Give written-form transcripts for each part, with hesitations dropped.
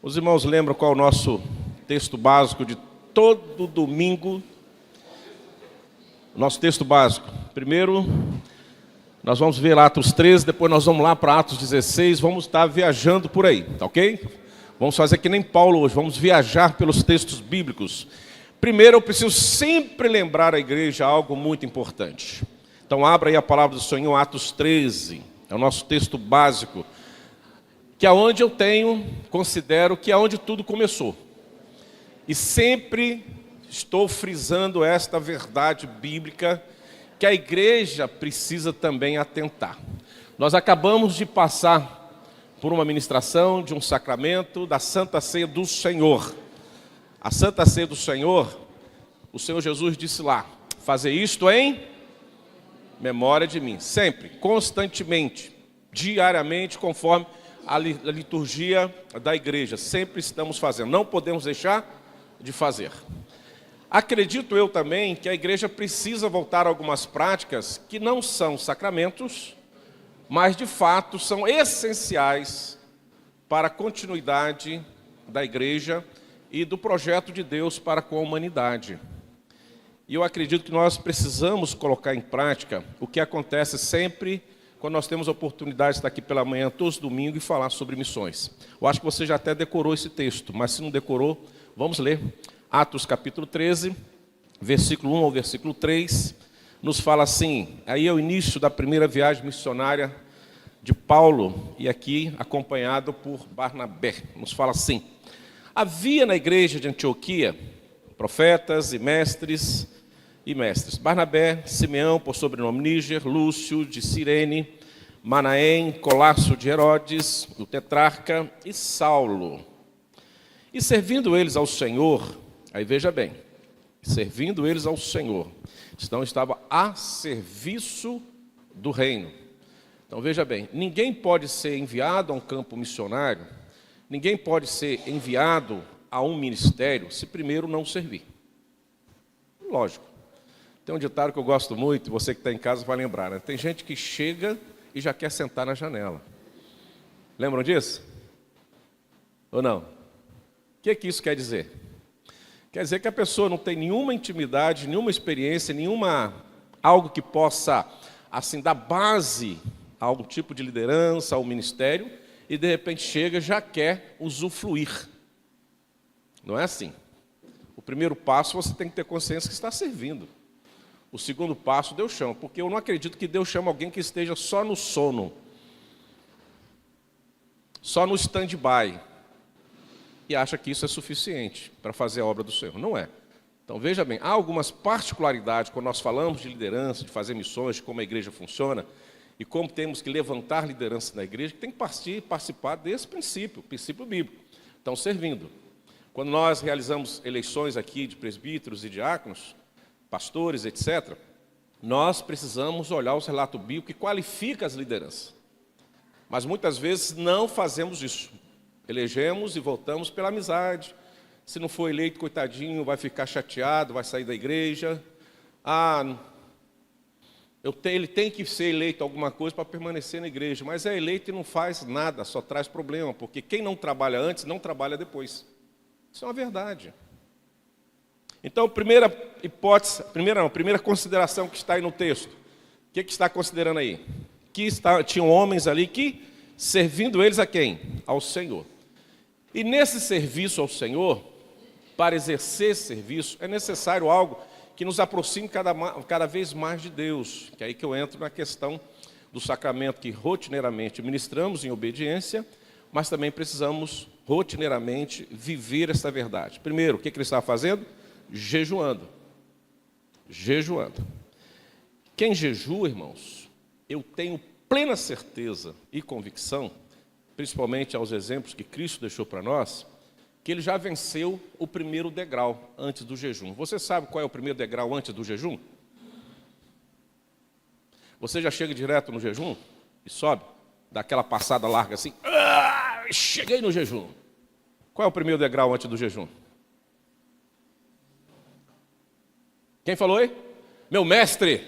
Os irmãos lembram qual é o nosso texto básico de todo domingo? Nosso texto básico. Primeiro, nós vamos ver lá Atos 13, depois nós vamos lá para Atos 16, vamos estar viajando por aí, tá ok? Vamos fazer que nem Paulo hoje, vamos viajar pelos textos bíblicos. Primeiro, eu preciso sempre lembrar a igreja algo muito importante. Então, abra aí a palavra do Senhor, Atos 13, é o nosso texto básico, que é onde eu considero que é onde tudo começou. E sempre estou frisando esta verdade bíblica que a igreja precisa também atentar. Nós acabamos de passar por uma ministração de um sacramento da Santa Ceia do Senhor. A Santa Ceia do Senhor, o Senhor Jesus disse lá, fazer isto em memória de mim, sempre, constantemente, diariamente, conforme a liturgia da igreja, sempre estamos fazendo, não podemos deixar de fazer. Acredito eu também que a igreja precisa voltar a algumas práticas que não são sacramentos, mas de fato são essenciais para a continuidade da igreja e do projeto de Deus para com a humanidade. E eu acredito que nós precisamos colocar em prática o que acontece sempre quando nós temos a oportunidade de estar aqui pela manhã, todos os domingos, e falar sobre missões. Eu acho que você já até decorou esse texto, mas se não decorou, vamos ler. Atos capítulo 13, versículo 1 ao versículo 3, nos fala assim, aí é o início da primeira viagem missionária de Paulo, e aqui acompanhado por Barnabé, nos fala assim, havia na igreja de Antioquia profetas e mestres, Barnabé, Simeão, por sobrenome Níger, Lúcio de Cirene, Manaém, Colácio de Herodes, o tetrarca, e Saulo. E servindo eles ao Senhor, aí veja bem, servindo eles ao Senhor, então estava a serviço do reino. Então veja bem, ninguém pode ser enviado a um campo missionário, ninguém pode ser enviado a um ministério se primeiro não servir. Lógico. Tem um ditado que eu gosto muito, e você que está em casa vai lembrar, né? Tem gente que chega e já quer sentar na janela. Lembram disso? Ou não? O que isso quer dizer? Quer dizer que a pessoa não tem nenhuma intimidade, nenhuma experiência, algo que possa, assim, dar base a algum tipo de liderança, ao ministério, e de repente chega e já quer usufruir. Não é assim. O primeiro passo você tem que ter consciência que está servindo. O segundo passo, Deus chama, porque eu não acredito que Deus chama alguém que esteja só no sono, só no stand-by, e acha que isso é suficiente para fazer a obra do Senhor. Não é. Então, veja bem, há algumas particularidades, quando nós falamos de liderança, de fazer missões, de como a igreja funciona, e como temos que levantar liderança na igreja, que tem que participar desse princípio bíblico. Então, servindo. Quando nós realizamos eleições aqui de presbíteros e diáconos, pastores, etc., nós precisamos olhar os relatos bíblicos que qualificam as lideranças. Mas muitas vezes não fazemos isso. Elegemos e votamos pela amizade. Se não for eleito, coitadinho, vai ficar chateado, vai sair da igreja. Ele tem que ser eleito alguma coisa para permanecer na igreja, mas é eleito e não faz nada, só traz problema, porque quem não trabalha antes, não trabalha depois. Isso é uma verdade. Então, primeira consideração que está aí no texto. O que está considerando aí? Tinham homens ali que, servindo eles a quem? Ao Senhor. E nesse serviço ao Senhor, para exercer esse serviço, é necessário algo que nos aproxime cada vez mais de Deus. Que é aí que eu entro na questão do sacramento que rotineiramente ministramos em obediência, mas também precisamos rotineiramente viver essa verdade. Primeiro, o que ele estava fazendo? Jejuando. Quem jejua, irmãos, eu tenho plena certeza e convicção, principalmente aos exemplos que Cristo deixou para nós, que ele já venceu o primeiro degrau antes do jejum. Você sabe qual é o primeiro degrau antes do jejum? Você já chega direto no jejum e sobe, dá aquela passada larga assim, cheguei no jejum. Qual é o primeiro degrau antes do jejum? Quem falou aí? Meu mestre!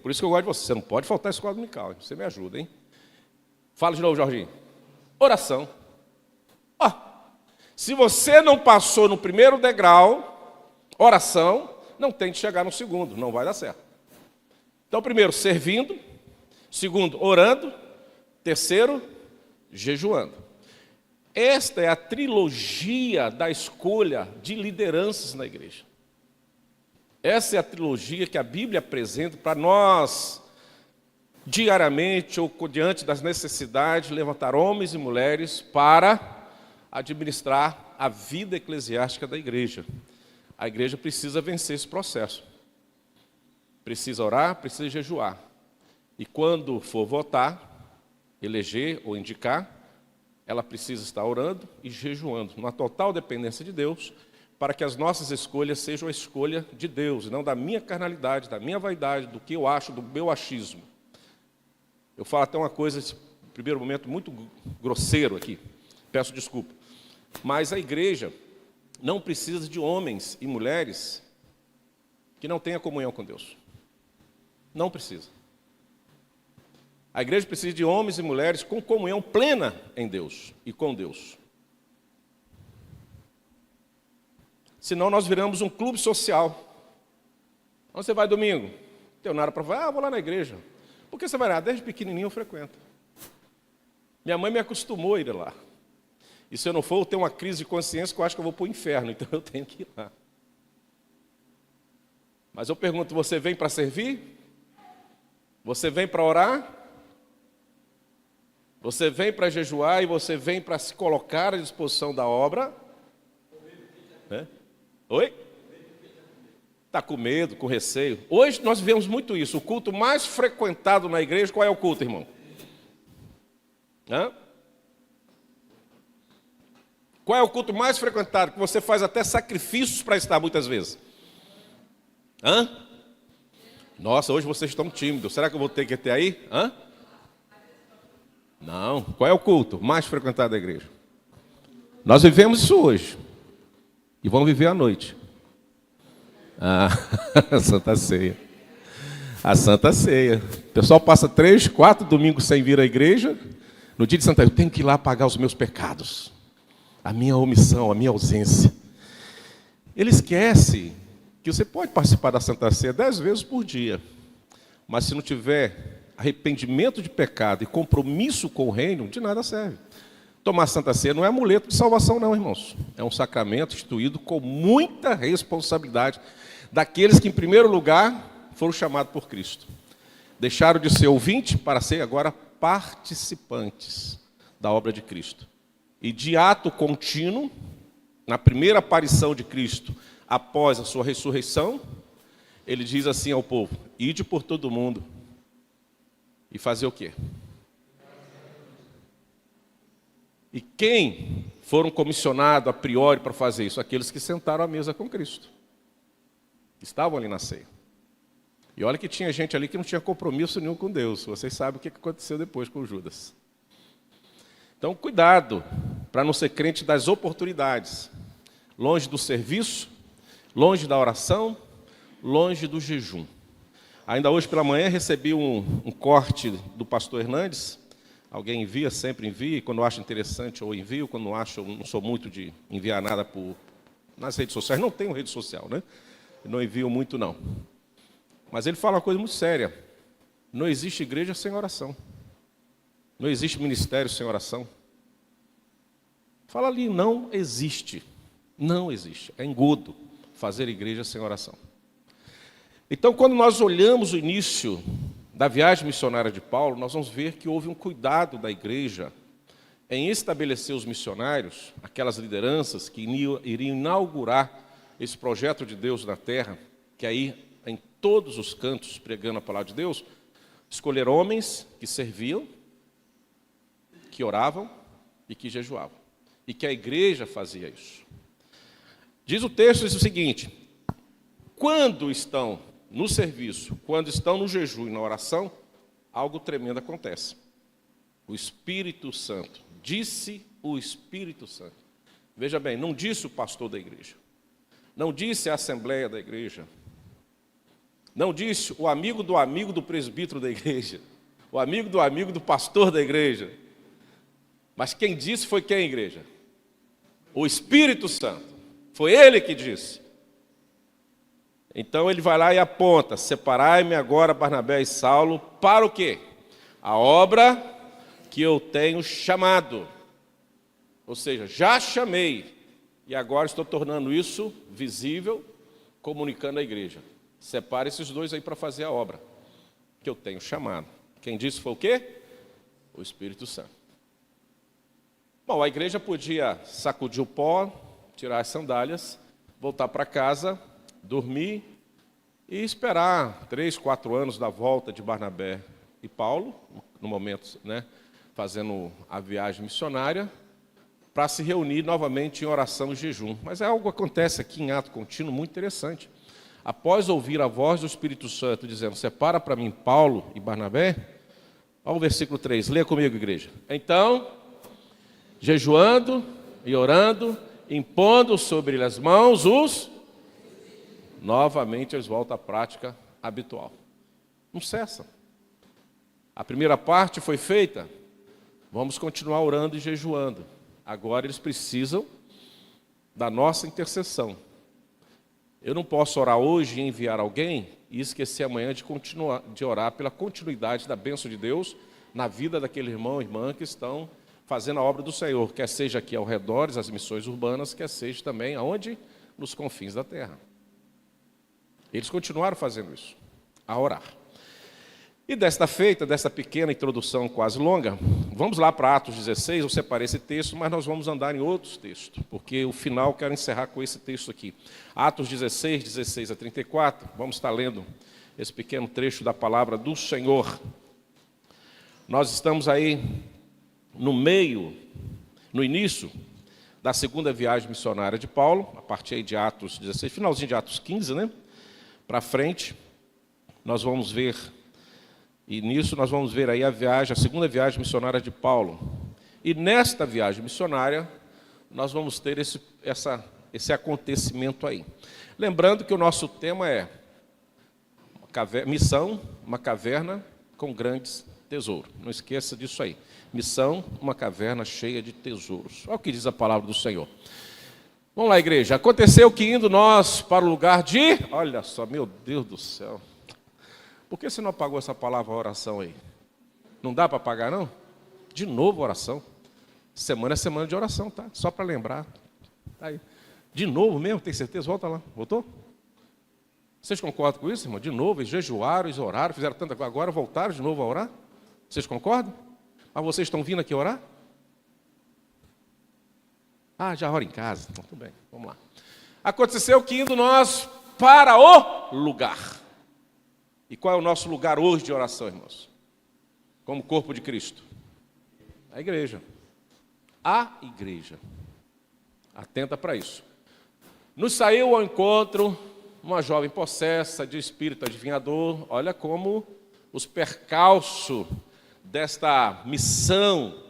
Por isso que eu gosto de você. Você não pode faltar à escola dominical. Você me ajuda, hein? Fala de novo, Jorginho. Oração. Ó, se você não passou no primeiro degrau, oração, não tente chegar no segundo, não vai dar certo. Então, primeiro, servindo. Segundo, orando. Terceiro, jejuando. Esta é a trilogia da escolha de lideranças na igreja. Essa é a trilogia que a Bíblia apresenta para nós, diariamente ou diante das necessidades, levantar homens e mulheres para administrar a vida eclesiástica da igreja. A igreja precisa vencer esse processo. Precisa orar, precisa jejuar. E quando for votar, eleger ou indicar, ela precisa estar orando e jejuando, numa total dependência de Deus, para que as nossas escolhas sejam a escolha de Deus, e não da minha carnalidade, da minha vaidade, do que eu acho, do meu achismo. Eu falo até uma coisa, nesse primeiro momento, muito grosseiro aqui, peço desculpa. Mas a igreja não precisa de homens e mulheres que não tenham comunhão com Deus. Não precisa. A igreja precisa de homens e mulheres com comunhão plena em Deus e com Deus. Senão nós viramos um clube social. Onde você vai domingo? Não tenho nada para fazer. Vou lá na igreja. Por que você vai lá? Desde pequenininho eu frequento. Minha mãe me acostumou a ir lá. E se eu não for, eu tenho uma crise de consciência que eu acho que eu vou para o inferno. Então eu tenho que ir lá. Mas eu pergunto, você vem para servir? Você vem para orar? Você vem para jejuar e você vem para se colocar à disposição da obra? Né? Oi? Está com medo, com receio. Hoje nós vemos muito isso. O culto mais frequentado na igreja, qual é o culto, irmão? Hã? Qual é o culto mais frequentado? Que você faz até sacrifícios para estar muitas vezes. Hã? Nossa, hoje vocês estão tímidos. Será que eu vou ter que ir até aí? Hã? Não. Qual é o culto mais frequentado da igreja? Nós vivemos isso hoje. E vamos viver à noite. A Santa Ceia. A Santa Ceia. O pessoal passa 3, 4 domingos sem vir à igreja. No dia de Santa Ceia, eu tenho que ir lá pagar os meus pecados. A minha omissão, a minha ausência. Ele esquece que você pode participar da Santa Ceia 10 vezes por dia. Mas se não tiver arrependimento de pecado e compromisso com o reino, de nada serve. Tomar Santa Ceia não é amuleto de salvação não, irmãos. É um sacramento instituído com muita responsabilidade daqueles que, em primeiro lugar, foram chamados por Cristo. Deixaram de ser ouvinte para ser agora participantes da obra de Cristo. E de ato contínuo, na primeira aparição de Cristo, após a sua ressurreição, ele diz assim ao povo: ide por todo mundo. E fazer o quê? E quem foram comissionados a priori para fazer isso? Aqueles que sentaram à mesa com Cristo. Estavam ali na ceia. E olha que tinha gente ali que não tinha compromisso nenhum com Deus. Vocês sabem o que aconteceu depois com Judas. Então, cuidado para não ser crente das oportunidades. Longe do serviço, longe da oração, longe do jejum. Ainda hoje pela manhã recebi um corte do pastor Hernandes. Alguém envia, sempre envia. Quando eu acho interessante eu envio. Quando não acho, eu não sou muito de enviar nada nas redes sociais. Não tenho rede social, né? Eu não envio muito, não. Mas ele fala uma coisa muito séria. Não existe igreja sem oração. Não existe ministério sem oração. Fala ali, não existe. Não existe. É engodo fazer igreja sem oração. Então, quando nós olhamos o início da viagem missionária de Paulo, nós vamos ver que houve um cuidado da igreja em estabelecer os missionários, aquelas lideranças que iriam inaugurar esse projeto de Deus na terra, que aí, em todos os cantos, pregando a palavra de Deus, escolher homens que serviam, que oravam e que jejuavam. E que a igreja fazia isso. Diz o texto o seguinte: quando estão no serviço, quando estão no jejum e na oração, algo tremendo acontece. O Espírito Santo, disse o Espírito Santo. Veja bem, não disse o pastor da igreja, não disse a assembleia da igreja, não disse o amigo do presbítero da igreja, o amigo do pastor da igreja. Mas quem disse foi quem, igreja? O Espírito Santo. Foi ele que disse. Então ele vai lá e aponta: separai-me agora Barnabé e Saulo para o quê? A obra que eu tenho chamado. Ou seja, já chamei e agora estou tornando isso visível, comunicando à igreja. Separe esses dois aí para fazer a obra que eu tenho chamado. Quem disse foi o quê? O Espírito Santo. Bom, a igreja podia sacudir o pó, tirar as sandálias, voltar para casa, dormir e esperar 3, 4 anos da volta de Barnabé e Paulo, no momento, fazendo a viagem missionária, para se reunir novamente em oração e jejum. Mas algo que acontece aqui em ato contínuo muito interessante. Após ouvir a voz do Espírito Santo dizendo: separa para mim Paulo e Barnabé, olha o versículo 3, leia comigo, igreja. Então, jejuando e orando, impondo sobre as mãos novamente eles voltam à prática habitual. Não cessa. A primeira parte foi feita, vamos continuar orando e jejuando. Agora eles precisam da nossa intercessão. Eu não posso orar hoje e enviar alguém e esquecer amanhã de orar pela continuidade da bênção de Deus na vida daquele irmão e irmã que estão fazendo a obra do Senhor, quer seja aqui ao redor, as missões urbanas, quer seja também aonde? Nos confins da terra. Eles continuaram fazendo isso, a orar. E desta pequena introdução quase longa, vamos lá para Atos 16, eu separei esse texto, mas nós vamos andar em outros textos, porque o final eu quero encerrar com esse texto aqui. Atos 16, 16 a 34, vamos estar lendo esse pequeno trecho da palavra do Senhor. Nós estamos aí no início da segunda viagem missionária de Paulo, a partir aí de Atos 16, finalzinho de Atos 15, para frente, nós vamos ver. E nisso nós vamos ver aí a segunda viagem missionária de Paulo. E nesta viagem missionária, nós vamos ter esse acontecimento aí. Lembrando que o nosso tema é missão, uma caverna com grandes tesouros. Não esqueça disso aí. Missão, uma caverna cheia de tesouros. Olha o que diz a palavra do Senhor. Vamos lá, igreja. Aconteceu que indo nós para o lugar de... Olha só, meu Deus do céu. Por que você não apagou essa palavra oração aí? Não dá para apagar, não? De novo oração. Semana é semana de oração, tá? Só para lembrar. Tá aí. De novo mesmo, tem certeza? Volta lá. Voltou? Vocês concordam com isso, irmão? De novo, eles jejuaram, eles oraram, fizeram tanta coisa. Agora voltaram de novo a orar? Vocês concordam? Mas vocês estão vindo aqui orar? Ah, já ora em casa. Então, tudo bem, vamos lá. Aconteceu que indo nós para o lugar. E qual é o nosso lugar hoje de oração, irmãos? Como corpo de Cristo? A igreja. A igreja. Atenta para isso. Nos saiu ao encontro uma jovem possessa de espírito adivinhador. Olha como os percalços desta missão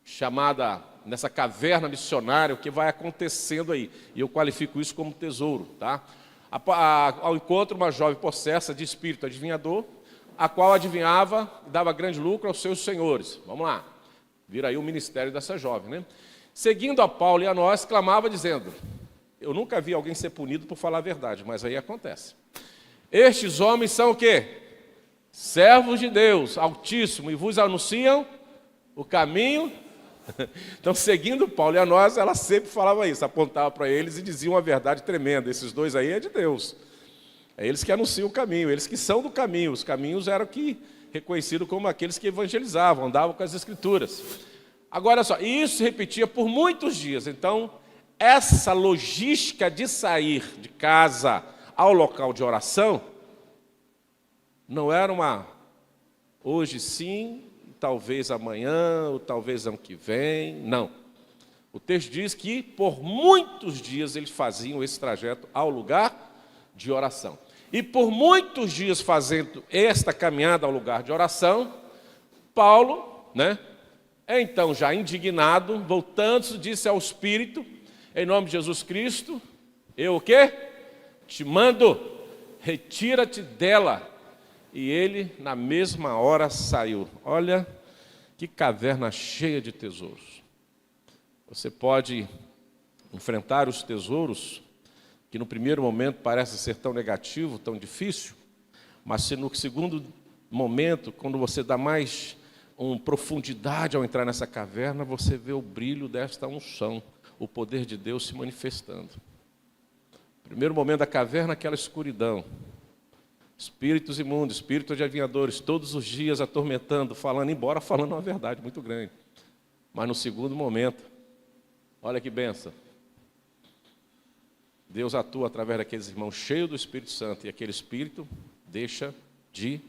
chamada nessa caverna missionária, o que vai acontecendo aí. E eu qualifico isso como tesouro, tá? Ao encontro, uma jovem possessa de espírito adivinhador, a qual adivinhava e dava grande lucro aos seus senhores. Vamos lá, vira aí o ministério dessa jovem, Seguindo a Paulo e a nós, clamava dizendo: eu nunca vi alguém ser punido por falar a verdade, mas aí acontece. Estes homens são o quê? Servos de Deus Altíssimo, e vos anunciam o caminho. Então, seguindo Paulo e a nós, ela sempre falava isso, apontava para eles e dizia uma verdade tremenda. Esses dois aí é de Deus. É eles que anunciam o caminho, eles que são do caminho. Os caminhos eram reconhecidos como aqueles que evangelizavam, andavam com as Escrituras. Agora só, isso se repetia por muitos dias. Então, essa logística de sair de casa ao local de oração não era uma hoje sim, talvez amanhã, ou talvez ano que vem, não. O texto diz que por muitos dias eles faziam esse trajeto ao lugar de oração. E por muitos dias fazendo esta caminhada ao lugar de oração, Paulo, então já indignado, voltando-se, disse ao Espírito: em nome de Jesus Cristo, eu o quê? Te mando, retira-te dela. E ele, na mesma hora, saiu. Olha, Que caverna cheia de tesouros. Você pode enfrentar os tesouros, que no primeiro momento parece ser tão negativo, tão difícil, mas se no segundo momento, quando você dá mais profundidade ao entrar nessa caverna, você vê o brilho desta unção, o poder de Deus se manifestando. Primeiro momento da caverna, aquela escuridão. Espíritos imundos, espíritos de adivinhadores, todos os dias atormentando, falando, embora falando uma verdade muito grande. Mas no segundo momento, olha que benção. Deus atua através daqueles irmãos cheios do Espírito Santo, e aquele Espírito deixa de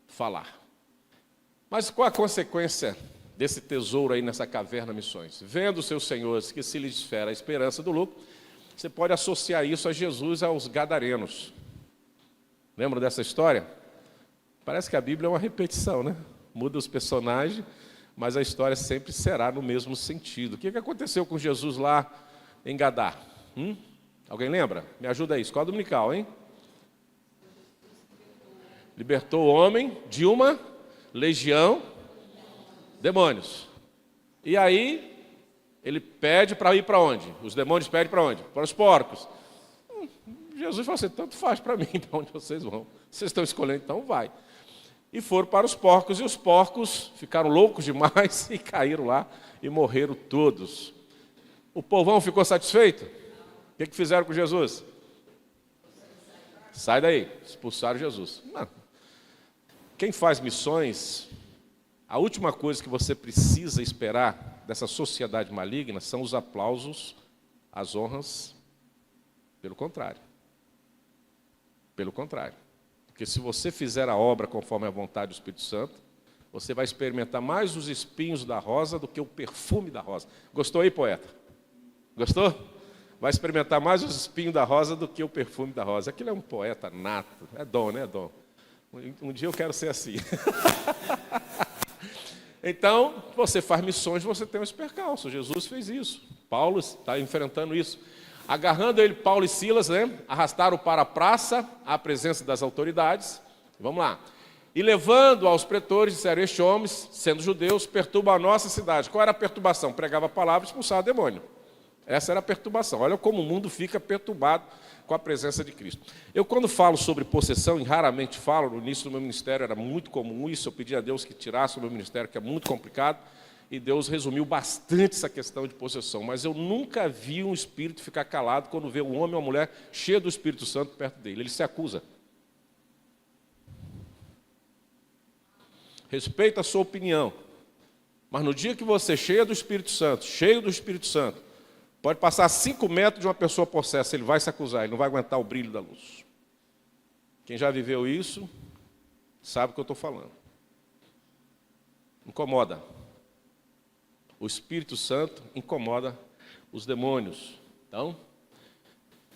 falar. Mas qual a consequência desse tesouro aí nessa caverna missões? Vendo os seus senhores que se lhes esfera a esperança do lucro, você pode associar isso a Jesus, aos gadarenos. Lembra dessa história? Parece que a Bíblia é uma repetição, né? Muda os personagens, mas a história sempre será no mesmo sentido. O que aconteceu com Jesus lá em Gadá? Alguém lembra? Me ajuda aí, escola dominical, hein? Libertou o homem de uma legião de demônios. E aí, ele pede para ir para onde? Os demônios pedem para onde? Para os porcos. Jesus falou assim, tanto faz para mim, para onde vocês vão. Vocês estão escolhendo, então vai. E foram para os porcos, e os porcos ficaram loucos demais e caíram lá e morreram todos. O povão ficou satisfeito? O que fizeram com Jesus? Sai daí, expulsaram Jesus. Não. Quem faz missões, a última coisa que você precisa esperar dessa sociedade maligna são os aplausos, as honras. Pelo contrário. Pelo contrário. Porque se você fizer a obra conforme a vontade do Espírito Santo, você vai experimentar mais os espinhos da rosa do que o perfume da rosa. Gostou aí, poeta? Gostou? Vai experimentar mais os espinhos da rosa do que o perfume da rosa. Aquilo é um poeta nato. É dom, né? É dom. Um dia eu quero ser assim. Então, você faz missões, você tem um percalços. Jesus fez isso. Paulo está enfrentando isso. Agarrando ele, Paulo e Silas, né? Arrastaram para a praça, à presença das autoridades. Vamos lá. E levando aos pretores, disseram, este homem, sendo judeus, perturba a nossa cidade. Qual era a perturbação? Pregava a palavra e expulsava o demônio. Essa era a perturbação. Olha como o mundo fica perturbado com a presença de Cristo. Eu, quando falo sobre possessão, e raramente falo, no início do meu ministério era muito comum isso, eu pedi a Deus que tirasse o meu ministério, que é muito complicado, e Deus resumiu bastante essa questão de possessão. Mas eu nunca vi um espírito ficar calado quando vê um homem ou uma mulher cheio do Espírito Santo perto dele. Ele se acusa. Respeita a sua opinião. Mas no dia que você é cheio do Espírito Santo, pode passar 5 metros de uma pessoa possessa, ele vai se acusar, ele não vai aguentar o brilho da luz. Quem já viveu isso, sabe o que eu estou falando. Incomoda. O Espírito Santo incomoda os demônios. Então,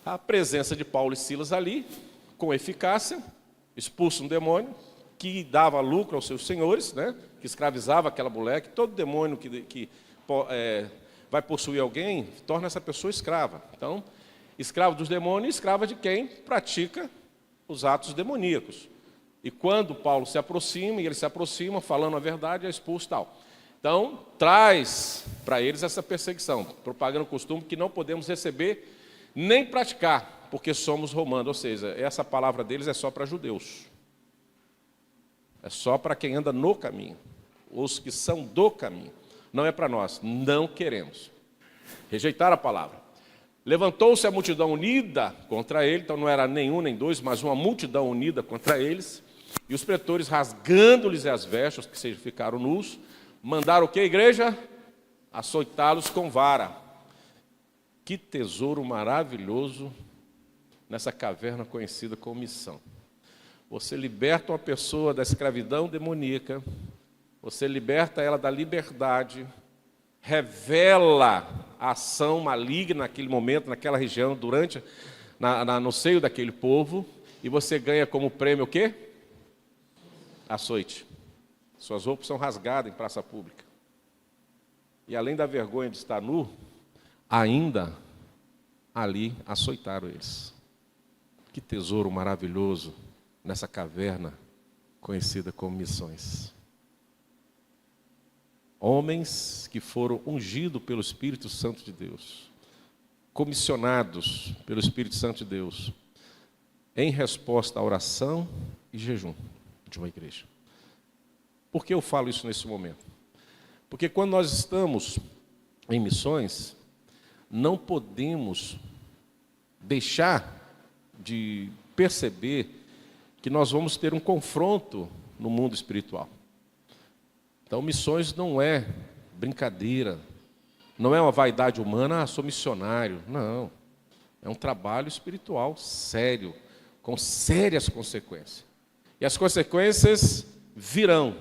a presença de Paulo e Silas ali, com eficácia, expulsa um demônio, que dava lucro aos seus senhores, né? Que escravizava aquela mulher, que todo demônio que vai possuir alguém, torna essa pessoa escrava. Então, escravo dos demônios e escrava de quem pratica os atos demoníacos. E quando Paulo se aproxima, e ele se aproxima falando a verdade, é expulso e tal. Então, traz para eles essa perseguição, propagando o costume que não podemos receber nem praticar, porque somos romanos. Ou seja, essa palavra deles é só para judeus. É só para quem anda no caminho, os que são do caminho. Não é para nós, não queremos. Rejeitar a palavra. Levantou-se a multidão unida contra ele, então não era nenhum nem dois, mas uma multidão unida contra eles, e os pretores, rasgando-lhes as vestes, que seja, ficaram nus, mandaram o que, igreja? Açoitá-los com vara. Que tesouro maravilhoso nessa caverna conhecida como missão. Você liberta uma pessoa da escravidão demoníaca, você liberta ela da liberdade, revela a ação maligna naquele momento, naquela região, no seio daquele povo, e você ganha como prêmio o quê? Açoite. Suas roupas são rasgadas em praça pública. E além da vergonha de estar nu, ainda ali açoitaram eles. Que tesouro maravilhoso nessa caverna conhecida como missões. Homens que foram ungidos pelo Espírito Santo de Deus, comissionados pelo Espírito Santo de Deus, em resposta à oração e jejum de uma igreja. Por que eu falo isso nesse momento? Porque quando nós estamos em missões, não podemos deixar de perceber que nós vamos ter um confronto no mundo espiritual. Então, missões não é brincadeira, não é uma vaidade humana, sou missionário. Não, é um trabalho espiritual sério, com sérias consequências. E as consequências virão,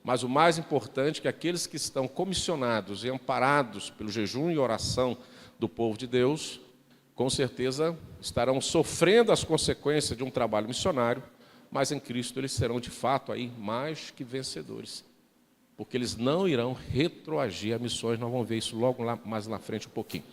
mas o mais importante é que aqueles que estão comissionados e amparados pelo jejum e oração do povo de Deus, com certeza estarão sofrendo as consequências de um trabalho missionário, mas em Cristo eles serão de fato aí mais que vencedores. Porque eles não irão retroagir a missões, nós vamos ver isso logo lá, mais na frente um pouquinho.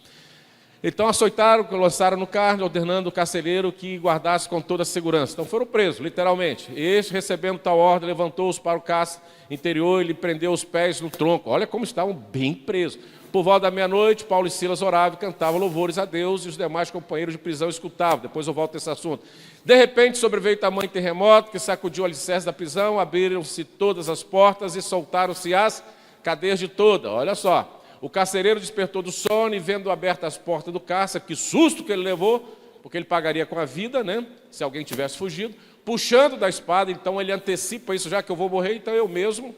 Então açoitaram, lançaram no carro, ordenando o carcereiro que guardasse com toda a segurança. Então foram presos, literalmente. Este, recebendo tal ordem, levantou-os para o cárcere interior e lhe prendeu os pés no tronco. Olha como estavam bem presos. Por volta da meia-noite, Paulo e Silas oravam e cantavam louvores a Deus, e os demais companheiros de prisão escutavam. Depois eu volto a esse assunto. De repente sobreveio tamanho terremoto que sacudiu o alicerce da prisão, abriram-se todas as portas e soltaram-se as cadeias de toda. Olha só, o carcereiro despertou do sono e, vendo abertas as portas do cárcere, que susto que ele levou, porque ele pagaria com a vida, né, se alguém tivesse fugido, puxando da espada. Então ele antecipa isso, já que eu vou morrer, então eu mesmo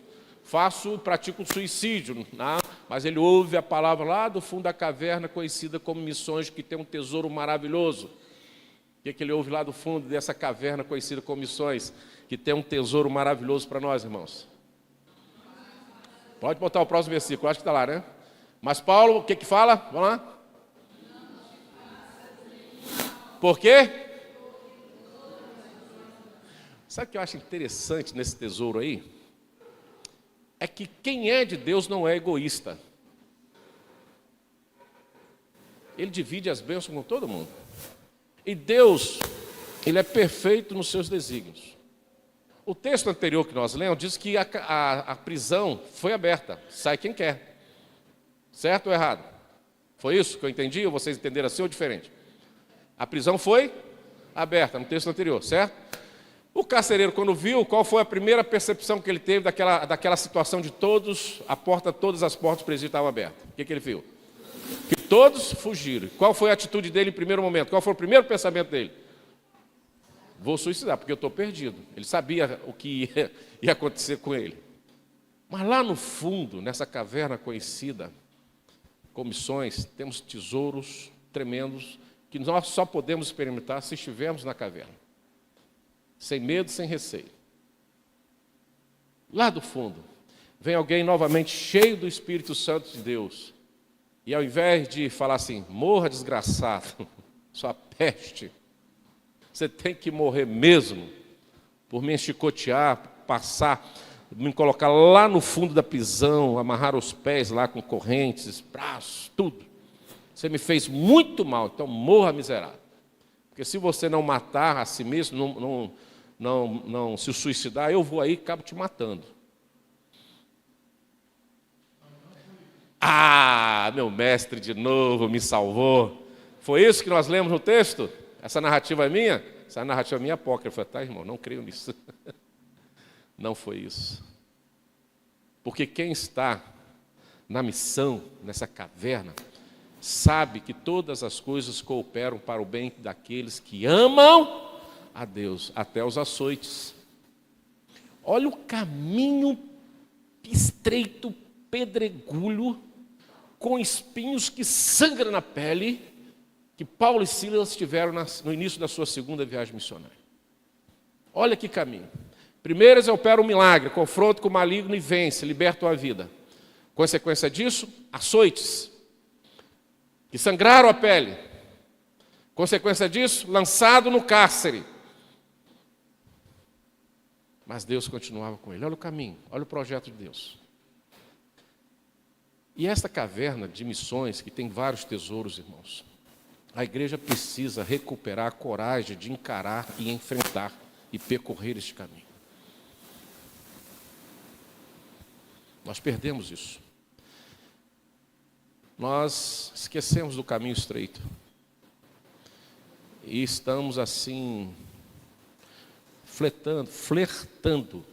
pratico um suicídio, né? Mas ele ouve a palavra lá do fundo da caverna, conhecida como Missões, que tem um tesouro maravilhoso. O que ele ouve lá do fundo dessa caverna conhecida como Missões, que tem um tesouro maravilhoso para nós, irmãos? Pode botar o próximo versículo, acho que está lá, né? Mas Paulo, o que fala? Vamos lá. Por quê? Sabe o que eu acho interessante nesse tesouro aí? É que quem é de Deus não é egoísta. Ele divide as bênçãos com todo mundo. E Deus, Ele é perfeito nos seus desígnios. O texto anterior que nós lemos diz que a prisão foi aberta, sai quem quer. Certo ou errado? Foi isso que eu entendi? Ou vocês entenderam assim ou diferente? A prisão foi aberta no texto anterior, certo? O carcereiro, quando viu, qual foi a primeira percepção que ele teve daquela situação de todas as portas do presídio estavam abertas? O que ele viu? Que todos fugiram. Qual foi a atitude dele em primeiro momento? Qual foi o primeiro pensamento dele? Vou suicidar, porque eu estou perdido. Ele sabia o que ia acontecer com ele. Mas lá no fundo, nessa caverna conhecida, com missões, temos tesouros tremendos que nós só podemos experimentar se estivermos na caverna. Sem medo, sem receio. Lá do fundo, vem alguém novamente cheio do Espírito Santo de Deus. E ao invés de falar assim, morra desgraçado, sua peste, você tem que morrer mesmo, por me chicotear, passar, me colocar lá no fundo da prisão, amarrar os pés lá com correntes, braços, tudo. Você me fez muito mal, então morra miserável. Porque se você não matar a si mesmo, não se suicidar, eu vou aí e acabo te matando. Ah, meu mestre de novo me salvou. Foi isso que nós lemos no texto? Essa narrativa é minha? Essa narrativa minha é apócrifa, tá, irmão? Não creio nisso. Não foi isso. Porque quem está na missão, nessa caverna, sabe que todas as coisas cooperam para o bem daqueles que amam a Deus, até os açoites. Olha o caminho estreito, pedregulho, com espinhos que sangram na pele, que Paulo e Silas tiveram no início da sua segunda viagem missionária. Olha que caminho. Primeiro eles operam um milagre, confronto com o maligno e vence, libertam a vida. Consequência disso, açoites, que sangraram a pele. Consequência disso, lançado no cárcere. Mas Deus continuava com ele. Olha o caminho, olha o projeto de Deus. E esta caverna de missões, que tem vários tesouros, irmãos, a igreja precisa recuperar a coragem de encarar e enfrentar e percorrer este caminho. Nós perdemos isso. Nós esquecemos do caminho estreito. E estamos assim, flertando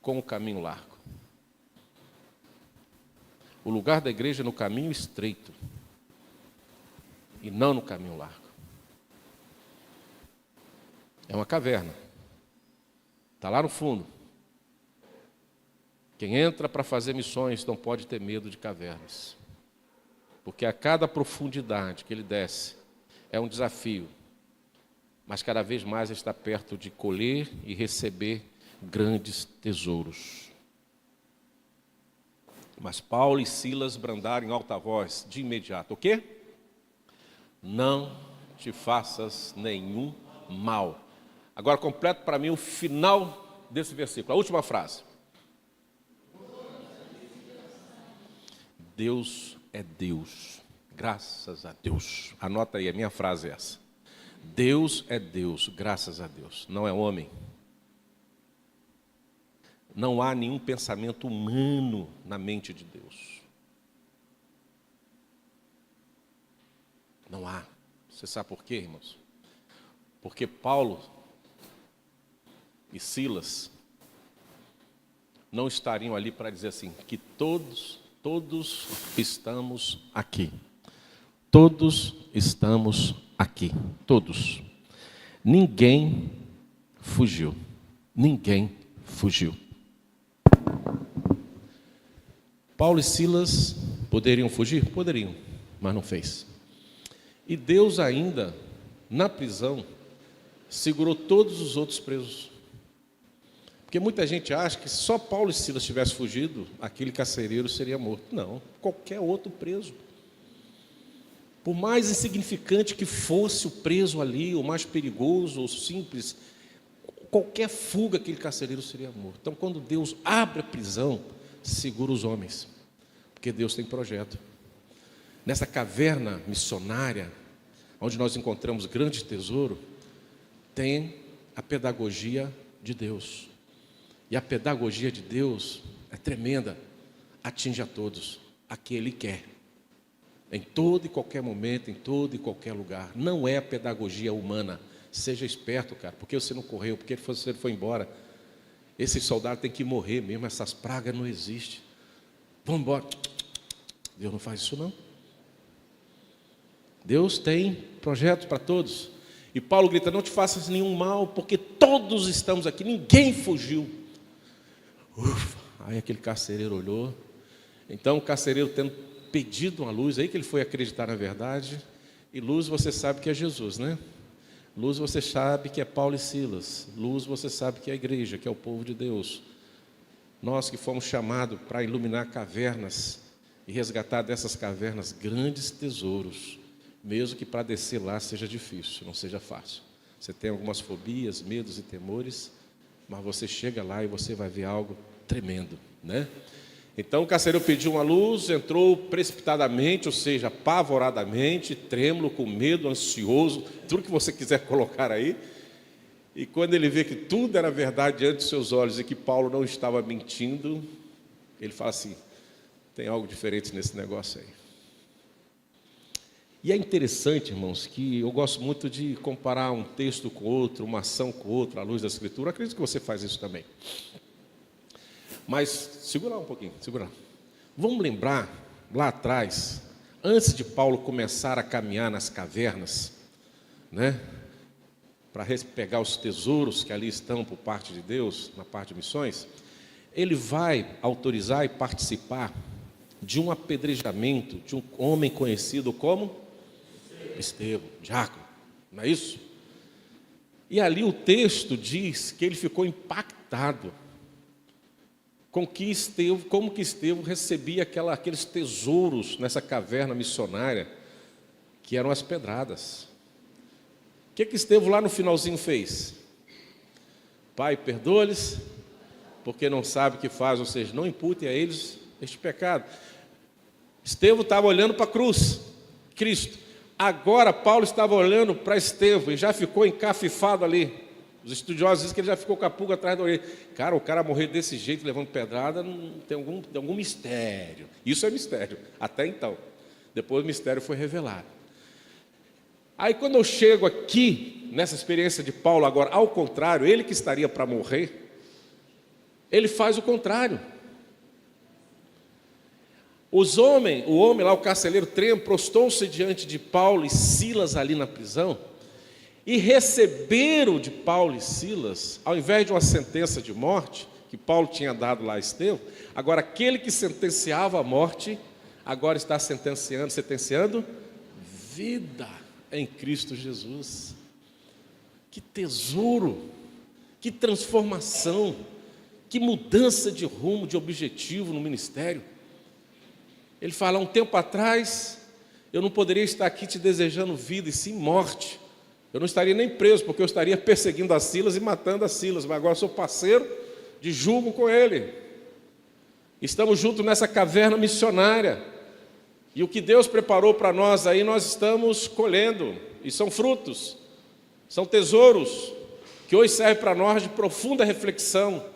com o caminho largo. O lugar da igreja é no caminho estreito e não no caminho largo. É uma caverna. Está lá no fundo. Quem entra para fazer missões não pode ter medo de cavernas. Porque a cada profundidade que ele desce é um desafio. Mas cada vez mais ele está perto de colher e receber grandes tesouros. Mas Paulo e Silas brandaram em alta voz de imediato. O quê? Não te faças nenhum mal. Agora completa para mim o final desse versículo, a última frase. Deus é Deus, graças a Deus. Anota aí, a minha frase é essa. Deus é Deus, graças a Deus, não é homem. Não há nenhum pensamento humano na mente de Deus. Não há. Você sabe por quê, irmãos? Porque Paulo e Silas não estariam ali para dizer assim, que todos estamos aqui. Todos estamos aqui. Todos. Ninguém fugiu. Ninguém fugiu. Paulo e Silas poderiam fugir? Poderiam, mas não fez. E Deus ainda, na prisão, segurou todos os outros presos. Porque muita gente acha que só Paulo e Silas tivessem fugido, aquele carcereiro seria morto. Não, qualquer outro preso. Por mais insignificante que fosse o preso ali, o mais perigoso ou simples, qualquer fuga aquele carcereiro seria morto. Então, quando Deus abre a prisão, segura os homens, porque Deus tem projeto. Nessa caverna missionária, onde nós encontramos grande tesouro, tem a pedagogia de Deus. E a pedagogia de Deus é tremenda, atinge a todos, a quem Ele quer. Em todo e qualquer momento, em todo e qualquer lugar. Não é a pedagogia humana. Seja esperto, cara, porque você não correu, porque você foi embora. Esse soldado tem que morrer mesmo, essas pragas não existem. Vamos embora. Deus não faz isso não. Deus tem projetos para todos. E Paulo grita, não te faças nenhum mal, porque todos estamos aqui, ninguém fugiu. Ufa, aí aquele carcereiro olhou. Então o carcereiro tendo pedido uma luz, aí que ele foi acreditar na verdade. E luz você sabe que é Jesus, né? Luz você sabe que é Paulo e Silas. Luz você sabe que é a igreja, que é o povo de Deus. Nós que fomos chamados para iluminar cavernas e resgatar dessas cavernas grandes tesouros, mesmo que para descer lá seja difícil, não seja fácil. Você tem algumas fobias, medos e temores, mas você chega lá e você vai ver algo tremendo, né? Então o carcereiro pediu uma luz, entrou precipitadamente, ou seja, apavoradamente, trêmulo, com medo, ansioso, tudo que você quiser colocar aí. E quando ele vê que tudo era verdade diante de seus olhos e que Paulo não estava mentindo, ele fala assim, tem algo diferente nesse negócio aí. E é interessante, irmãos, que eu gosto muito de comparar um texto com outro, uma ação com outra, à luz da Escritura. Eu acredito que você faz isso também. Mas, segura um pouquinho, segura. Vamos lembrar, lá atrás, antes de Paulo começar a caminhar nas cavernas, né, para pegar os tesouros que ali estão por parte de Deus, na parte de missões, ele vai autorizar e participar de um apedrejamento de um homem conhecido como Estevão, diácono, não é isso? E ali o texto diz que ele ficou impactado com como que Estevão recebia aqueles tesouros nessa caverna missionária, que eram as pedradas. O que Estevão lá no finalzinho fez? Pai, perdoa-lhes, porque não sabe o que faz, ou seja, não impute a eles este pecado. Estevão estava olhando para a cruz, Cristo. Agora Paulo estava olhando para Estevão e já ficou encafifado ali. Os estudiosos dizem que ele já ficou com a pulga atrás da orelha. Cara, o cara morrer desse jeito, levando pedrada, tem algum mistério. Isso é mistério, até então. Depois o mistério foi revelado. Aí quando eu chego aqui, nessa experiência de Paulo agora, ao contrário, ele que estaria para morrer, ele faz o contrário. O homem lá, o carcereiro Tremo, prostou-se diante de Paulo e Silas ali na prisão, e receberam de Paulo e Silas, ao invés de uma sentença de morte, que Paulo tinha dado lá a Estevão, agora aquele que sentenciava a morte, agora está sentenciando vida em Cristo Jesus. Que tesouro, que transformação, que mudança de rumo, de objetivo no ministério. Ele fala, um tempo atrás, eu não poderia estar aqui te desejando vida e sim morte. Eu não estaria nem preso, porque eu estaria perseguindo a Silas e matando a Silas, mas agora sou parceiro de julgo com ele. Estamos juntos nessa caverna missionária. E o que Deus preparou para nós aí, nós estamos colhendo. E são frutos, são tesouros, que hoje servem para nós de profunda reflexão,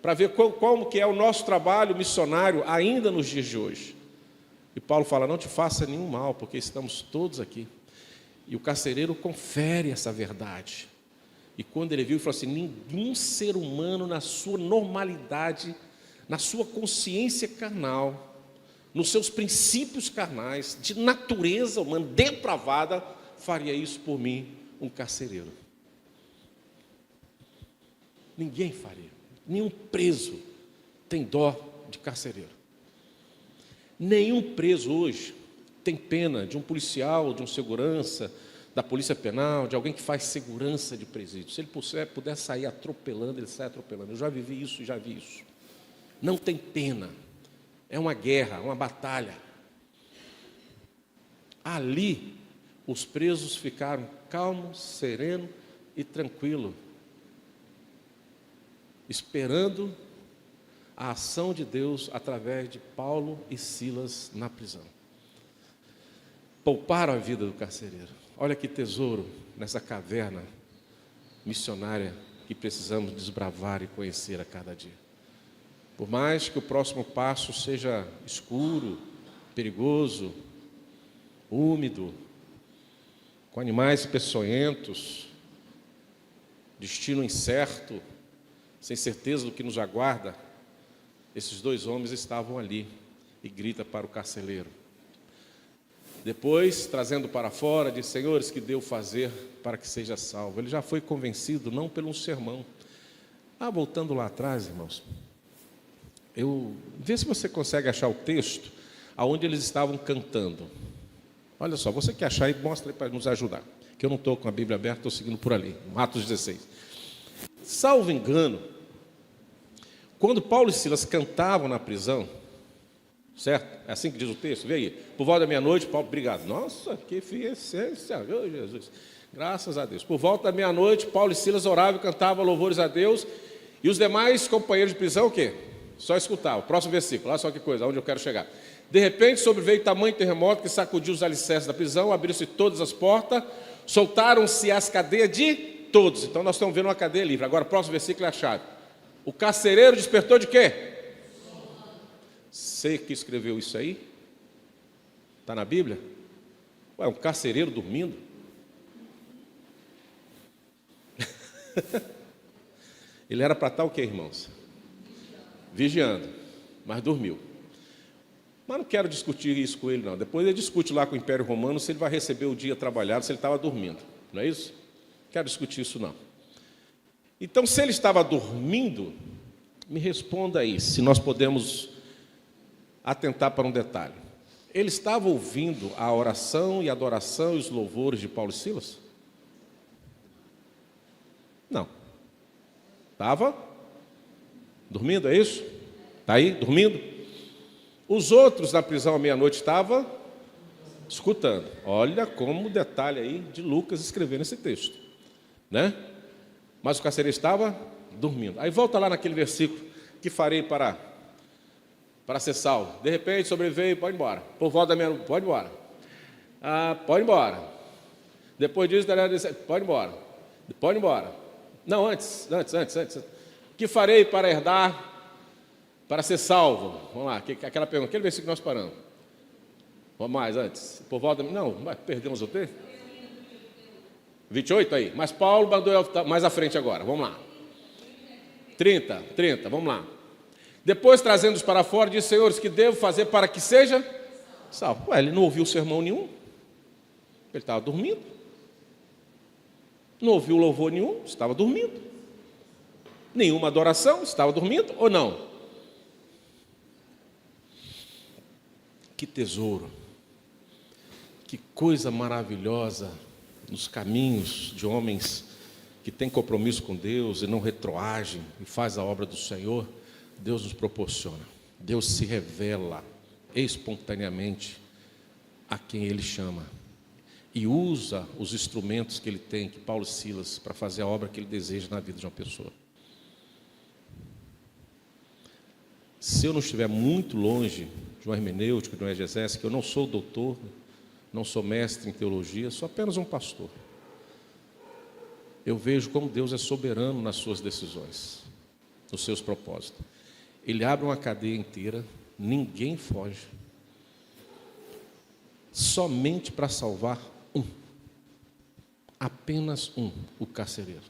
para ver como que é o nosso trabalho missionário ainda nos dias de hoje. E Paulo fala, não te faça nenhum mal, porque estamos todos aqui. E o carcereiro confere essa verdade. E quando ele viu, ele falou assim, nenhum ser humano na sua normalidade, na sua consciência carnal, nos seus princípios carnais, de natureza humana, depravada, faria isso por mim, um carcereiro. Ninguém faria. Nenhum preso tem dó de carcereiro. Nenhum preso hoje tem pena de um policial, de um segurança, da polícia penal, de alguém que faz segurança de presídio. Se ele puder sair atropelando, ele sai atropelando. Eu já vivi isso e já vi isso. Não tem pena. É uma guerra, uma batalha. Ali, os presos ficaram calmos, serenos e tranquilos, esperando a ação de Deus através de Paulo e Silas na prisão. Pouparam a vida do carcereiro. Olha que tesouro nessa caverna missionária que precisamos desbravar e conhecer a cada dia. Por mais que o próximo passo seja escuro, perigoso, úmido, com animais peçonhentos, destino incerto, sem certeza do que nos aguarda, esses dois homens estavam ali e grita para o carcereiro. Depois, trazendo para fora, diz, senhores, que devo fazer para que seja salvo? Ele já foi convencido, não pelo um sermão. Voltando lá atrás, irmãos, vê se você consegue achar o texto aonde eles estavam cantando. Olha só, você que achar aí, mostra aí para nos ajudar, que eu não estou com a Bíblia aberta, estou seguindo por ali, Atos 16. Salvo engano, quando Paulo e Silas cantavam na prisão, certo? É assim que diz o texto, vê aí. Por volta da meia-noite, Paulo, obrigado. Nossa, que eficiência, meu Jesus. Graças a Deus. Por volta da meia-noite, Paulo e Silas oravam e cantavam louvores a Deus. E os demais companheiros de prisão, o quê? Só escutavam. Próximo versículo, olha só que coisa, aonde eu quero chegar. De repente, sobreveio tamanho terremoto que sacudiu os alicerces da prisão, abriram-se todas as portas, soltaram-se as cadeias de todos. Então, nós estamos vendo uma cadeia livre. Agora, o próximo versículo é a chave. O carcereiro despertou de quê? Você que escreveu isso aí? Está na Bíblia? Ué, um carcereiro dormindo? Ele era para estar o quê, irmãos? Vigiando, mas dormiu. Mas não quero discutir isso com ele, não. Depois ele discute lá com o Império Romano se ele vai receber o dia trabalhado, se ele estava dormindo. Não é isso? Não quero discutir isso, não. Então, se ele estava dormindo, me responda aí, se nós podemos atentar para um detalhe. Ele estava ouvindo a oração e a adoração e os louvores de Paulo e Silas? Não. Estava dormindo, é isso? Está aí, dormindo? Os outros na prisão à meia-noite estavam escutando. Olha como o detalhe aí de Lucas escrevendo esse texto, né? Mas o carcereiro estava dormindo. Aí volta lá naquele versículo, que farei para ser salvo. De repente sobreveio, pode ir embora. Por volta da meia-noite, pode ir embora. Pode ir embora. Depois disso, pode ir embora. Pode ir embora. Não, antes. Que farei para herdar, para ser salvo? Vamos lá, aquela pergunta, aquele versículo que nós paramos. Vamos mais, antes. Por volta, não, perdemos o texto? 28 aí. Mas Paulo mandou mais à frente agora, vamos lá. 30, vamos lá. Depois, trazendo-os para fora, disse: Senhores, que devo fazer para que seja salvo? Ué, ele não ouviu sermão nenhum. Ele estava dormindo. Não ouviu louvor nenhum, estava dormindo. Nenhuma adoração, estava dormindo ou não? Que tesouro, que coisa maravilhosa nos caminhos de homens que têm compromisso com Deus e não retroagem e faz a obra do Senhor. Deus nos proporciona, Deus se revela espontaneamente a quem Ele chama e usa os instrumentos que Ele tem, que Paulo e Silas, para fazer a obra que Ele deseja na vida de uma pessoa. Se eu não estiver muito longe de uma hermenêutica, de uma exegese, que eu não sou doutor, não sou mestre em teologia, sou apenas um pastor, eu vejo como Deus é soberano nas suas decisões, nos seus propósitos. Ele abre uma cadeia inteira, ninguém foge, somente para salvar um, apenas um, o carcereiro,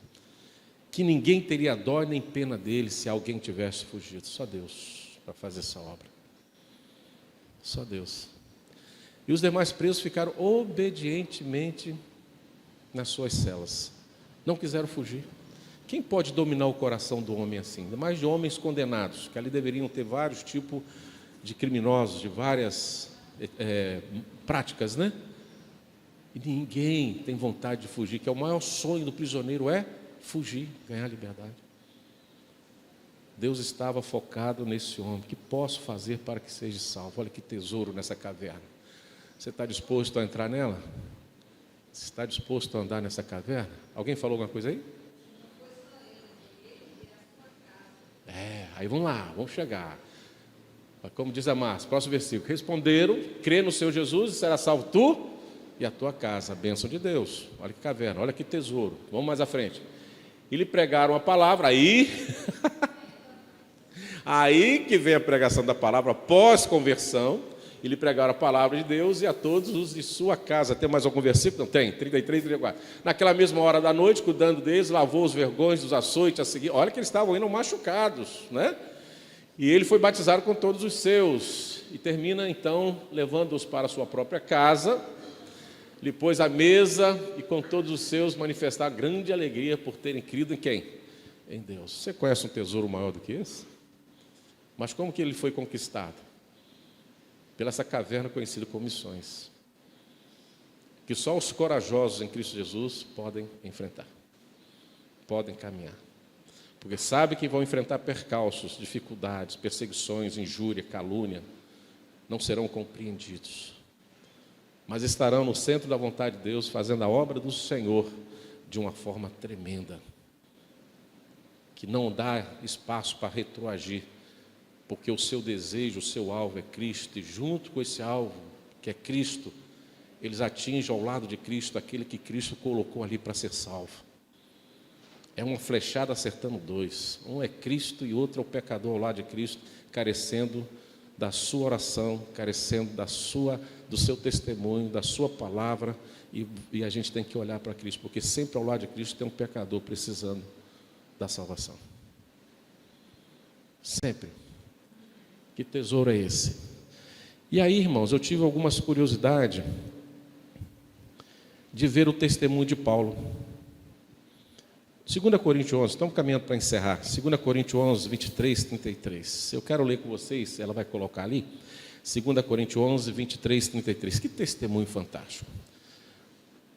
que ninguém teria dó nem pena dele se alguém tivesse fugido, só Deus para fazer essa obra, só Deus. E os demais presos ficaram obedientemente nas suas celas, não quiseram fugir. Quem pode dominar o coração do homem assim? Ainda mais de homens condenados, que ali deveriam ter vários tipos de criminosos, de várias práticas, né? E ninguém tem vontade de fugir, que é o maior sonho do prisioneiro, é fugir, ganhar liberdade. Deus estava focado nesse homem. O que posso fazer para que seja salvo? Olha que tesouro nessa caverna. Você está disposto a entrar nela? Você está disposto a andar nessa caverna? Alguém falou alguma coisa aí? Aí vamos lá, vamos chegar. Como diz a Márcia, próximo versículo. Responderam: crê no Senhor Jesus e será salvo tu e a tua casa. A bênção de Deus. Olha que caverna, olha que tesouro. Vamos mais à frente. E lhe pregaram a palavra, aí que vem a pregação da palavra pós-conversão. E lhe pregaram a palavra de Deus e a todos os de sua casa. Tem mais algum versículo? Não tem, 33, 34. Naquela mesma hora da noite, cuidando deles, lavou os vergões dos açoites a seguir. Olha que eles estavam indo machucados, né? E ele foi batizado com todos os seus. E termina então levando-os para a sua própria casa. Lhe pôs à mesa e com todos os seus manifestar grande alegria por terem crido em quem? Em Deus. Você conhece um tesouro maior do que esse? Mas como que ele foi conquistado? Pela essa caverna conhecida como missões, que só os corajosos em Cristo Jesus podem enfrentar, podem caminhar, porque sabem que vão enfrentar percalços, dificuldades, perseguições, injúria, calúnia, não serão compreendidos, mas estarão no centro da vontade de Deus, fazendo a obra do Senhor de uma forma tremenda, que não dá espaço para retroagir, porque o seu desejo, o seu alvo é Cristo, e junto com esse alvo, que é Cristo, eles atingem ao lado de Cristo aquele que Cristo colocou ali para ser salvo. É uma flechada acertando dois, um é Cristo e outro é o pecador ao lado de Cristo, carecendo da sua oração, carecendo do seu testemunho, da sua palavra, e a gente tem que olhar para Cristo, porque sempre ao lado de Cristo tem um pecador precisando da salvação, sempre. Que tesouro é esse? E aí, irmãos, eu tive algumas curiosidades de ver o testemunho de Paulo. 2 Coríntios 11, estamos caminhando para encerrar. 2 Coríntios 11, 23, 33. Eu quero ler com vocês, ela vai colocar ali. 2 Coríntios 11, 23, 33. Que testemunho fantástico.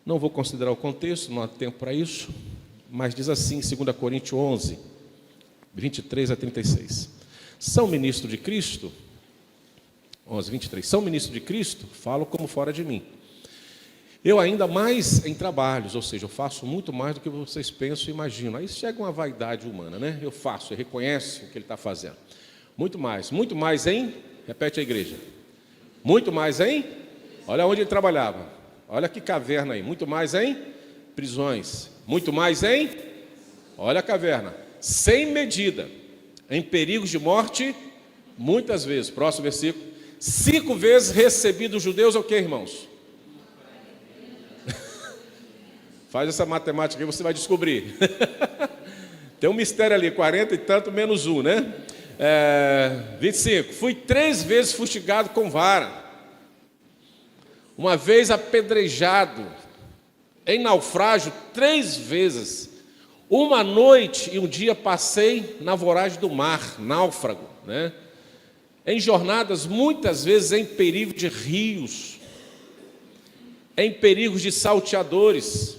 Não vou considerar o contexto, não há tempo para isso, mas diz assim, 2 Coríntios 11, 23 a 36. São ministro de Cristo, 11, 23, são ministro de Cristo, falo como fora de mim. Eu ainda mais em trabalhos, ou seja, eu faço muito mais do que vocês pensam e imaginam. Aí chega uma vaidade humana, né? Eu faço, eu reconheço o que ele está fazendo. Muito mais em, repete a igreja, muito mais em, olha onde ele trabalhava, olha que caverna aí, muito mais em prisões, muito mais em olha a caverna, sem medida, em perigos de morte, muitas vezes. Próximo versículo. 5 vezes recebi dos judeus o que, irmãos? Faz essa matemática aí, você vai descobrir. Tem um mistério ali, 40 e tanto menos 1, né? 25. Fui 3 vezes fustigado com vara. Uma vez apedrejado. Em naufrágio 3 vezes. Uma noite e um dia passei na voragem do mar, náufrago, né? Em jornadas, muitas vezes em perigo de rios, em perigos de salteadores,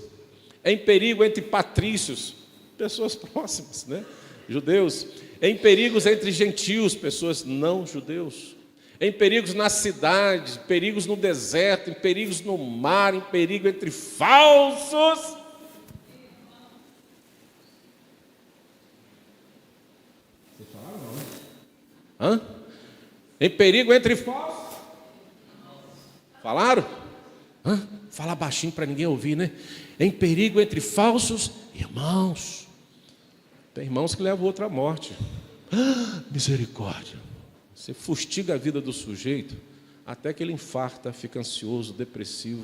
em perigo entre patrícios, pessoas próximas, né? Judeus, em perigos entre gentios, pessoas não judeus, em perigos na cidade, perigos no deserto, em perigos no mar, em perigo entre falsos. Vocês falaram não, né? Hã? Em perigo entre falsos. Falaram? Hã? Fala baixinho para ninguém ouvir, né? Em perigo entre falsos irmãos. Tem irmãos que levam outra à morte. Misericórdia. Você fustiga a vida do sujeito até que ele infarta, fica ansioso, depressivo.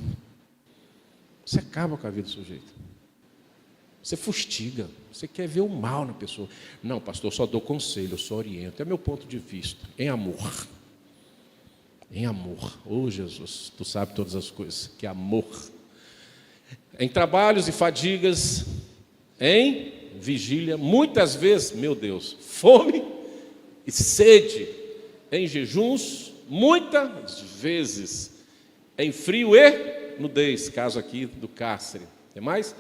Você acaba com a vida do sujeito. Você fustiga. Você quer ver o mal na pessoa. Não, pastor, eu só dou conselho, eu só oriento. É meu ponto de vista. Em amor. Em amor. Oh, Jesus, tu sabes todas as coisas. Que amor. Em trabalhos e fadigas. Em vigília. Muitas vezes, meu Deus, fome e sede. Em jejuns. Muitas vezes. Em frio e nudez. Caso aqui do cárcere. Tem mais?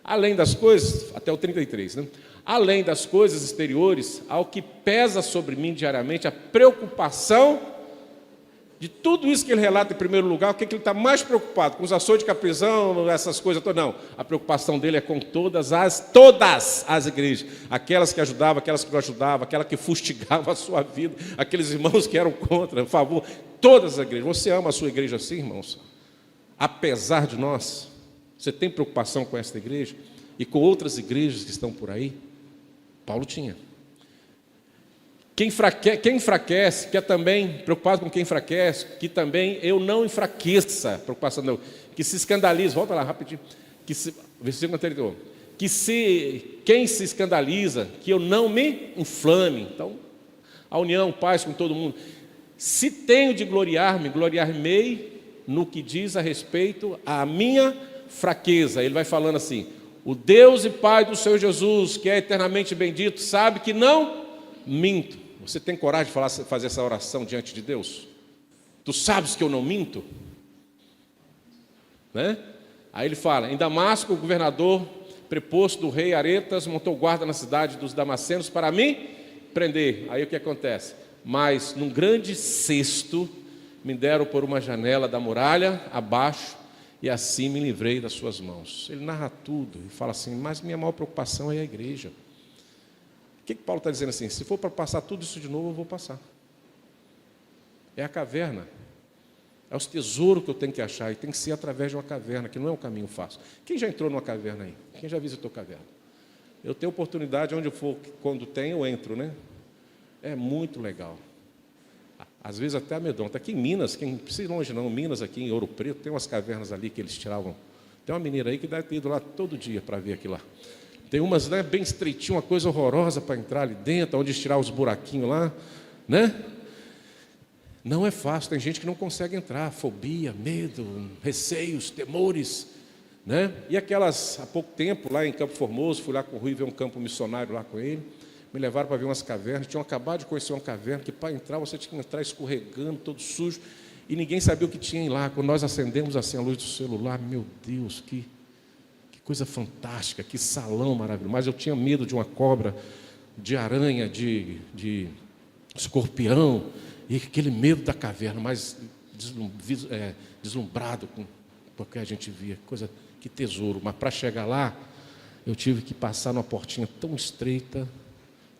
Além das coisas, até o 33, né? Além das coisas exteriores, ao que pesa sobre mim diariamente, a preocupação de tudo isso que ele relata em primeiro lugar. O que ele está mais preocupado? Com os açoites de prisão, essas coisas todas? Não, a preocupação dele é com todas as igrejas, aquelas que ajudavam, aquelas que não ajudavam, aquela que fustigava a sua vida, aqueles irmãos que eram contra, por favor, todas as igrejas. Você ama a sua igreja assim, irmãos? Apesar de nós? Você tem preocupação com esta igreja e com outras igrejas que estão por aí? Paulo tinha. Quem enfraquece, que é também preocupado com quem enfraquece, que também eu não enfraqueça, preocupação não, que se escandaliza, volta lá rapidinho, versículo anterior, quem se escandaliza, que eu não me inflame. Então, a união, paz com todo mundo. Se tenho de gloriar-me, gloriar-me-ei no que diz a respeito à minha fraqueza. Ele vai falando assim: o Deus e Pai do Senhor Jesus, que é eternamente bendito, sabe que não minto. Você tem coragem de fazer essa oração diante de Deus? Tu sabes que eu não minto? Né? Aí ele fala: em Damasco, o governador preposto do rei Aretas montou guarda na cidade dos damascenos para me prender. Aí o que acontece? Mas num grande cesto me deram por uma janela da muralha abaixo, e assim me livrei das suas mãos. Ele narra tudo e fala assim: mas minha maior preocupação é a igreja. O que Paulo está dizendo assim? Se for para passar tudo isso de novo, eu vou passar. É a caverna. É os tesouros que eu tenho que achar, e tem que ser através de uma caverna, que não é um caminho fácil. Quem já entrou numa caverna aí? Quem já visitou caverna? Eu tenho oportunidade, onde eu for, quando tem, eu entro, né? É muito legal. Às vezes até amedronta. Aqui em Minas, quem não precisa ir longe não, Minas, aqui em Ouro Preto, tem umas cavernas ali que eles tiravam. Tem uma menina aí que deve ter ido lá todo dia para ver aquilo lá. Tem umas, né, bem estreitinho, uma coisa horrorosa para entrar ali dentro, onde tirar os buraquinhos lá, né? Não é fácil, tem gente que não consegue entrar, fobia, medo, receios, temores, né? E aquelas, há pouco tempo, lá em Campo Formoso, fui lá com o Rui ver um campo missionário lá com ele, me levaram para ver umas cavernas, tinham acabado de conhecer uma caverna, que para entrar você tinha que entrar escorregando, todo sujo, e ninguém sabia o que tinha lá. Quando nós acendemos assim a luz do celular, meu Deus, que coisa fantástica, que salão maravilhoso. Mas eu tinha medo de uma cobra, de aranha, de escorpião, e aquele medo da caverna, mas deslumbrado com o que a gente via, coisa, que tesouro. Mas para chegar lá, eu tive que passar numa portinha tão estreita,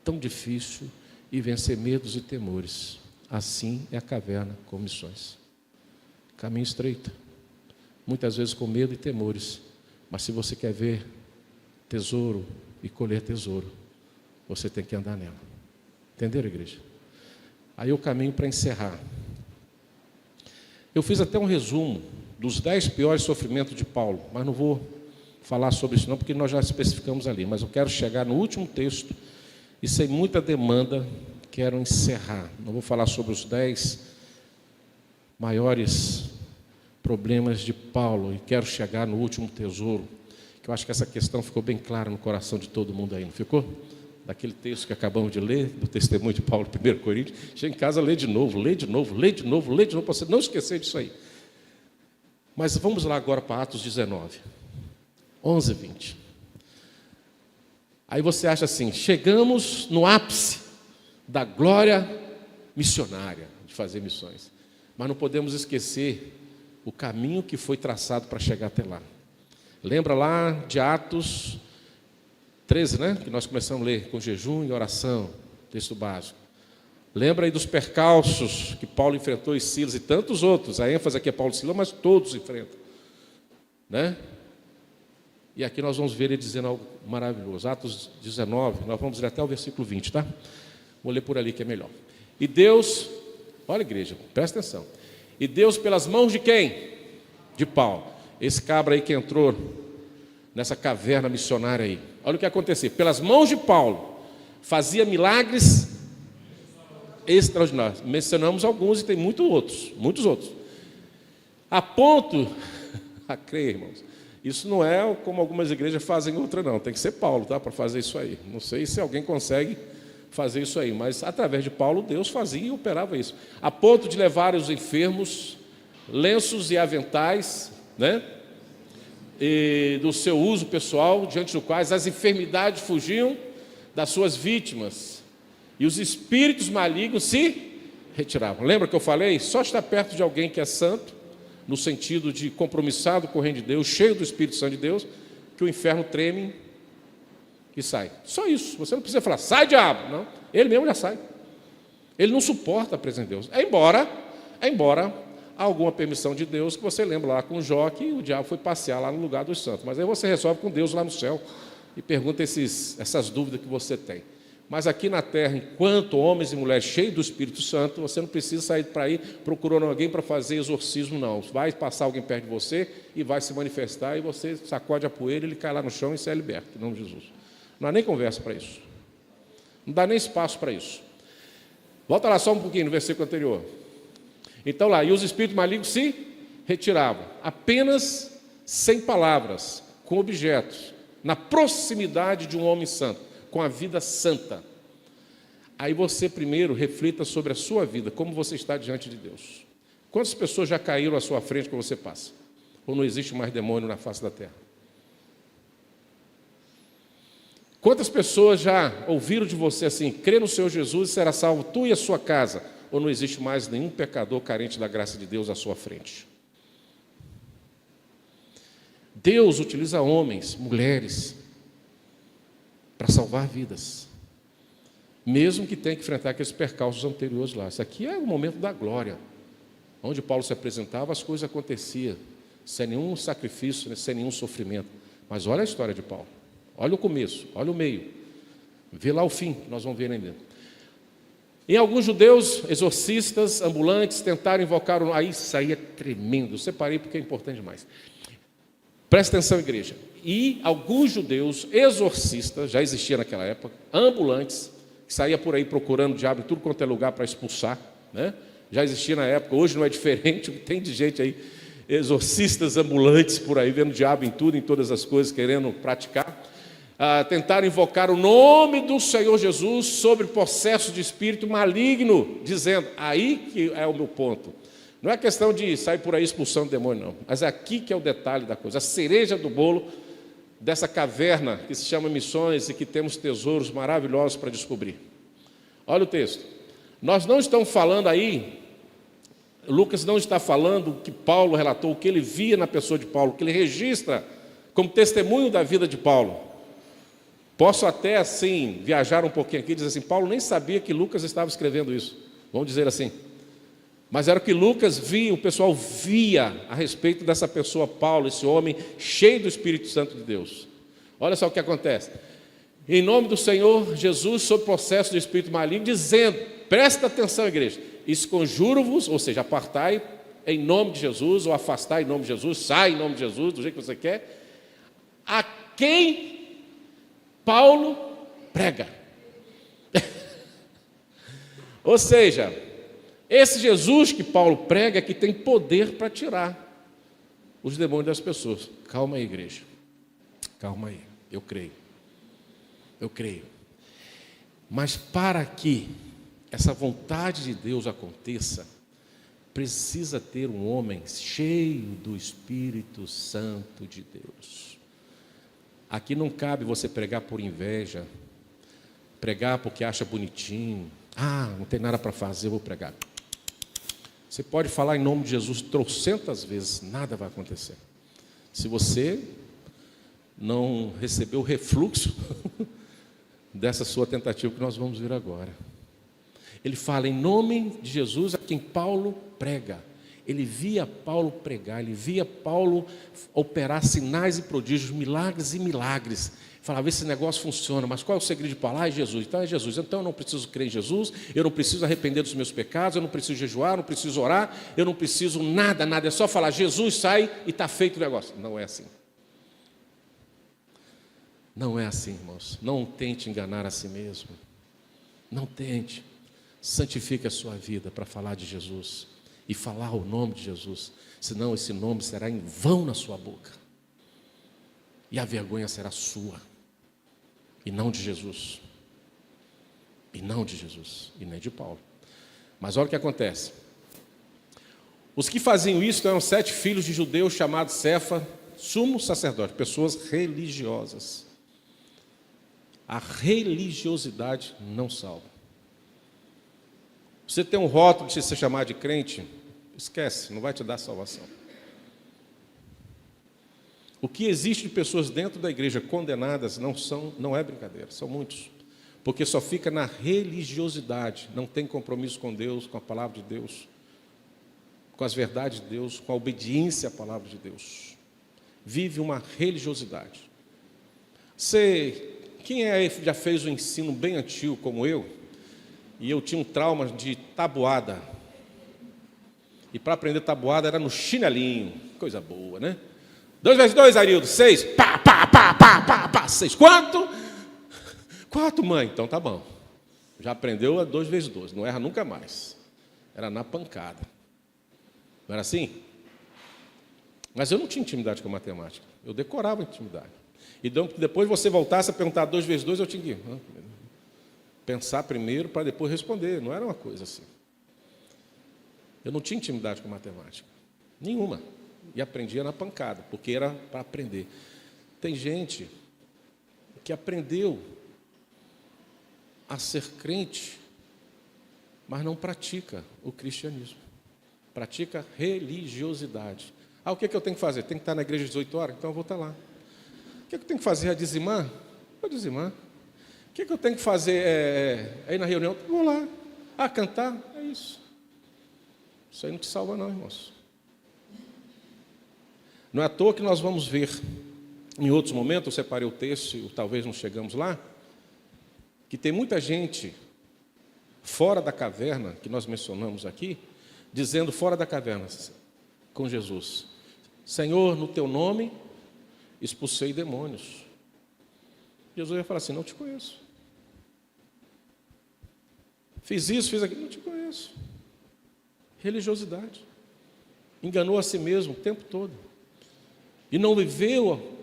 tão difícil, e vencer medos e temores. Assim é a caverna com missões. Caminho estreito, muitas vezes com medo e temores. Mas se você quer ver tesouro, e colher tesouro, você tem que andar nela. Entenderam, igreja? Aí o caminho para encerrar. Eu fiz até um resumo dos 10 piores sofrimentos de Paulo, mas não vou falar sobre isso não, porque nós já especificamos ali. Mas eu quero chegar no último texto e, sem muita demanda, quero encerrar. Não vou falar sobre os 10 maiores problemas de Paulo e quero chegar no último tesouro, que eu acho que essa questão ficou bem clara no coração de todo mundo aí, não ficou? Daquele texto que acabamos de ler, do testemunho de Paulo, 1 Coríntios, chega em casa, lê de novo, para você não esquecer disso aí. Mas vamos lá agora para Atos 19, 11 e 20. Aí você acha assim, chegamos no ápice da glória missionária, de fazer missões. Mas não podemos esquecer o caminho que foi traçado para chegar até lá. Lembra lá de Atos 13, né? Que nós começamos a ler com jejum e oração, texto básico. Lembra aí dos percalços que Paulo enfrentou e Silas e tantos outros. A ênfase aqui é Paulo e Silas, mas todos enfrentam, né? E aqui nós vamos ver ele dizendo algo maravilhoso. Atos 19, nós vamos ler até o versículo 20, tá? Vou ler por ali que é melhor. E Deus, olha igreja, presta atenção. E Deus pelas mãos de quem? De Paulo. Esse cabra aí que entrou nessa caverna missionária aí. Olha o que aconteceu. Pelas mãos de Paulo, fazia milagres extraordinários. Mencionamos alguns e tem muitos outros. A ponto, a crer, irmãos, isso não é como algumas igrejas fazem outra, não. Tem que ser Paulo, tá, para fazer isso aí. Não sei se alguém consegue fazer isso aí, mas através de Paulo, Deus fazia e operava isso. A ponto de levar os enfermos, lenços e aventais, né, e do seu uso pessoal, diante do quais as enfermidades fugiam das suas vítimas e os espíritos malignos se retiravam. Lembra que eu falei? Só estar perto de alguém que é santo, no sentido de compromissado com o reino de Deus, cheio do Espírito Santo de Deus, que o inferno treme e sai. Só isso. Você não precisa falar, sai diabo. Não, ele mesmo já sai. Ele não suporta a presença de Deus. É embora há alguma permissão de Deus, que você lembra lá com Jó, que o diabo foi passear lá no lugar dos santos. Mas aí você resolve com Deus lá no céu e pergunta essas dúvidas que você tem. Mas aqui na terra, enquanto homens e mulheres cheios do Espírito Santo, você não precisa sair para aí procurando alguém para fazer exorcismo, não. Vai passar alguém perto de você e vai se manifestar, e você sacode a poeira, ele cai lá no chão e você é liberto, em nome de Jesus. Não há nem conversa para isso. Não dá nem espaço para isso. Volta lá só um pouquinho no versículo anterior. Então lá, e os espíritos malignos se retiravam, apenas sem palavras, com objetos, na proximidade de um homem santo, com a vida santa. Aí você primeiro reflita sobre a sua vida, como você está diante de Deus. Quantas pessoas já caíram à sua frente quando você passa? Ou não existe mais demônio na face da terra? Quantas pessoas já ouviram de você assim, crê no Senhor Jesus e será salvo tu e a sua casa? Ou não existe mais nenhum pecador carente da graça de Deus à sua frente? Deus utiliza homens, mulheres, para salvar vidas, mesmo que tenha que enfrentar aqueles percalços anteriores lá. Isso aqui é o momento da glória, onde Paulo se apresentava, as coisas aconteciam, sem nenhum sacrifício, sem nenhum sofrimento. Mas olha a história de Paulo, olha o começo, olha o meio, vê lá o fim, que nós vamos ver ainda. Em alguns judeus, exorcistas, ambulantes, tentaram invocar o... Aí isso aí é tremendo, eu separei porque é importante demais. Presta atenção, igreja. E alguns judeus exorcistas, já existia naquela época, ambulantes, que saía por aí procurando o diabo em tudo quanto é lugar para expulsar, né? Já existia na época, hoje não é diferente, tem de gente aí, exorcistas ambulantes por aí, vendo o diabo em tudo, em todas as coisas, querendo praticar. Tentaram invocar o nome do Senhor Jesus sobre processo de espírito maligno, dizendo, aí que é o meu ponto. Não é questão de sair por aí expulsando demônio, não. Mas aqui que é o detalhe da coisa, a cereja do bolo dessa caverna que se chama missões e que temos tesouros maravilhosos para descobrir. Olha o texto. Nós não estamos falando aí, Lucas não está falando o que Paulo relatou, o que ele via na pessoa de Paulo, o que ele registra como testemunho da vida de Paulo. Posso até assim viajar um pouquinho aqui e dizer assim, Paulo nem sabia que Lucas estava escrevendo isso. Vamos dizer assim. Mas era o que Lucas via, o pessoal via a respeito dessa pessoa, Paulo, esse homem cheio do Espírito Santo de Deus. Olha só o que acontece. em nome do Senhor Jesus, sob processo do espírito maligno, dizendo, presta atenção, igreja, esconjuro-vos, ou seja, apartai em nome de Jesus, ou afastai em nome de Jesus, sai em nome de Jesus, do jeito que você quer, a quem Paulo prega. Ou seja, esse Jesus que Paulo prega é que tem poder para tirar os demônios das pessoas. Calma aí, igreja. Calma aí. Eu creio. Mas para que essa vontade de Deus aconteça, precisa ter um homem cheio do Espírito Santo de Deus. Aqui não cabe você pregar por inveja, pregar porque acha bonitinho. Não tem nada para fazer, eu vou pregar. Você pode falar em nome de Jesus trocentas vezes, nada vai acontecer. Se você não recebeu o refluxo dessa sua tentativa que nós vamos ver agora. Ele fala em nome de Jesus a quem Paulo prega. Ele via Paulo pregar, ele via Paulo operar sinais e prodígios, milagres e milagres. Falava, esse negócio funciona, mas qual é o segredo de Paulo? É Jesus. Então é Jesus. Então eu não preciso crer em Jesus, eu não preciso arrepender dos meus pecados, eu não preciso jejuar, eu não preciso orar, eu não preciso nada, é só falar, Jesus, sai e está feito o negócio. Não é assim. Não é assim, irmãos. Não tente enganar a si mesmo. Não tente. Santifique a sua vida para falar de Jesus e falar o nome de Jesus, senão esse nome será em vão na sua boca e a vergonha será sua e não de Jesus, e nem de Paulo. Mas olha o que acontece. Os que faziam isso eram 7 filhos de judeus chamados Cefa, sumo sacerdote, pessoas religiosas. A religiosidade não salva. Você tem um rótulo de se chamar de crente, esquece, não vai te dar salvação. O que existe de pessoas dentro da igreja condenadas não é brincadeira, são muitos. Porque só fica na religiosidade, não tem compromisso com Deus, com a palavra de Deus, com as verdades de Deus, com a obediência à palavra de Deus. Vive uma religiosidade. Quem já fez um ensino bem antigo como eu, e eu tinha um trauma de tabuada. E para aprender tabuada era no chinelinho. Coisa boa, né? 2 vezes 2, Arildo, 6. Pá, 6. Quanto? 4, mãe. Então tá bom. Já aprendeu a 2 vezes 2. Não erra nunca mais. Era na pancada. Não era assim? Mas eu não tinha intimidade com a matemática. Eu decorava a intimidade. E depois você voltasse a perguntar 2 vezes 2, eu tinha que pensar primeiro para depois responder. Não era uma coisa assim. Eu não tinha intimidade com matemática. Nenhuma. E aprendia na pancada, porque era para aprender. Tem gente que aprendeu a ser crente, mas não pratica o cristianismo. Pratica religiosidade. O que eu tenho que fazer? Tem que estar na igreja às 18 horas? Então eu vou estar lá. O que eu tenho que fazer? Dizimar? Vou dizimar. O que eu tenho que fazer? Ir na reunião? Vou lá. Cantar? É isso. Isso aí não te salva não, irmãos. Não é à toa que nós vamos ver, em outros momentos, eu separei o texto, e talvez não chegamos lá, que tem muita gente fora da caverna, que nós mencionamos aqui, dizendo fora da caverna, com Jesus, Senhor, no teu nome, expulsei demônios. Jesus ia falar assim, não te conheço. Fiz isso, fiz aquilo, não te conheço. Religiosidade. Enganou a si mesmo o tempo todo. E não viveu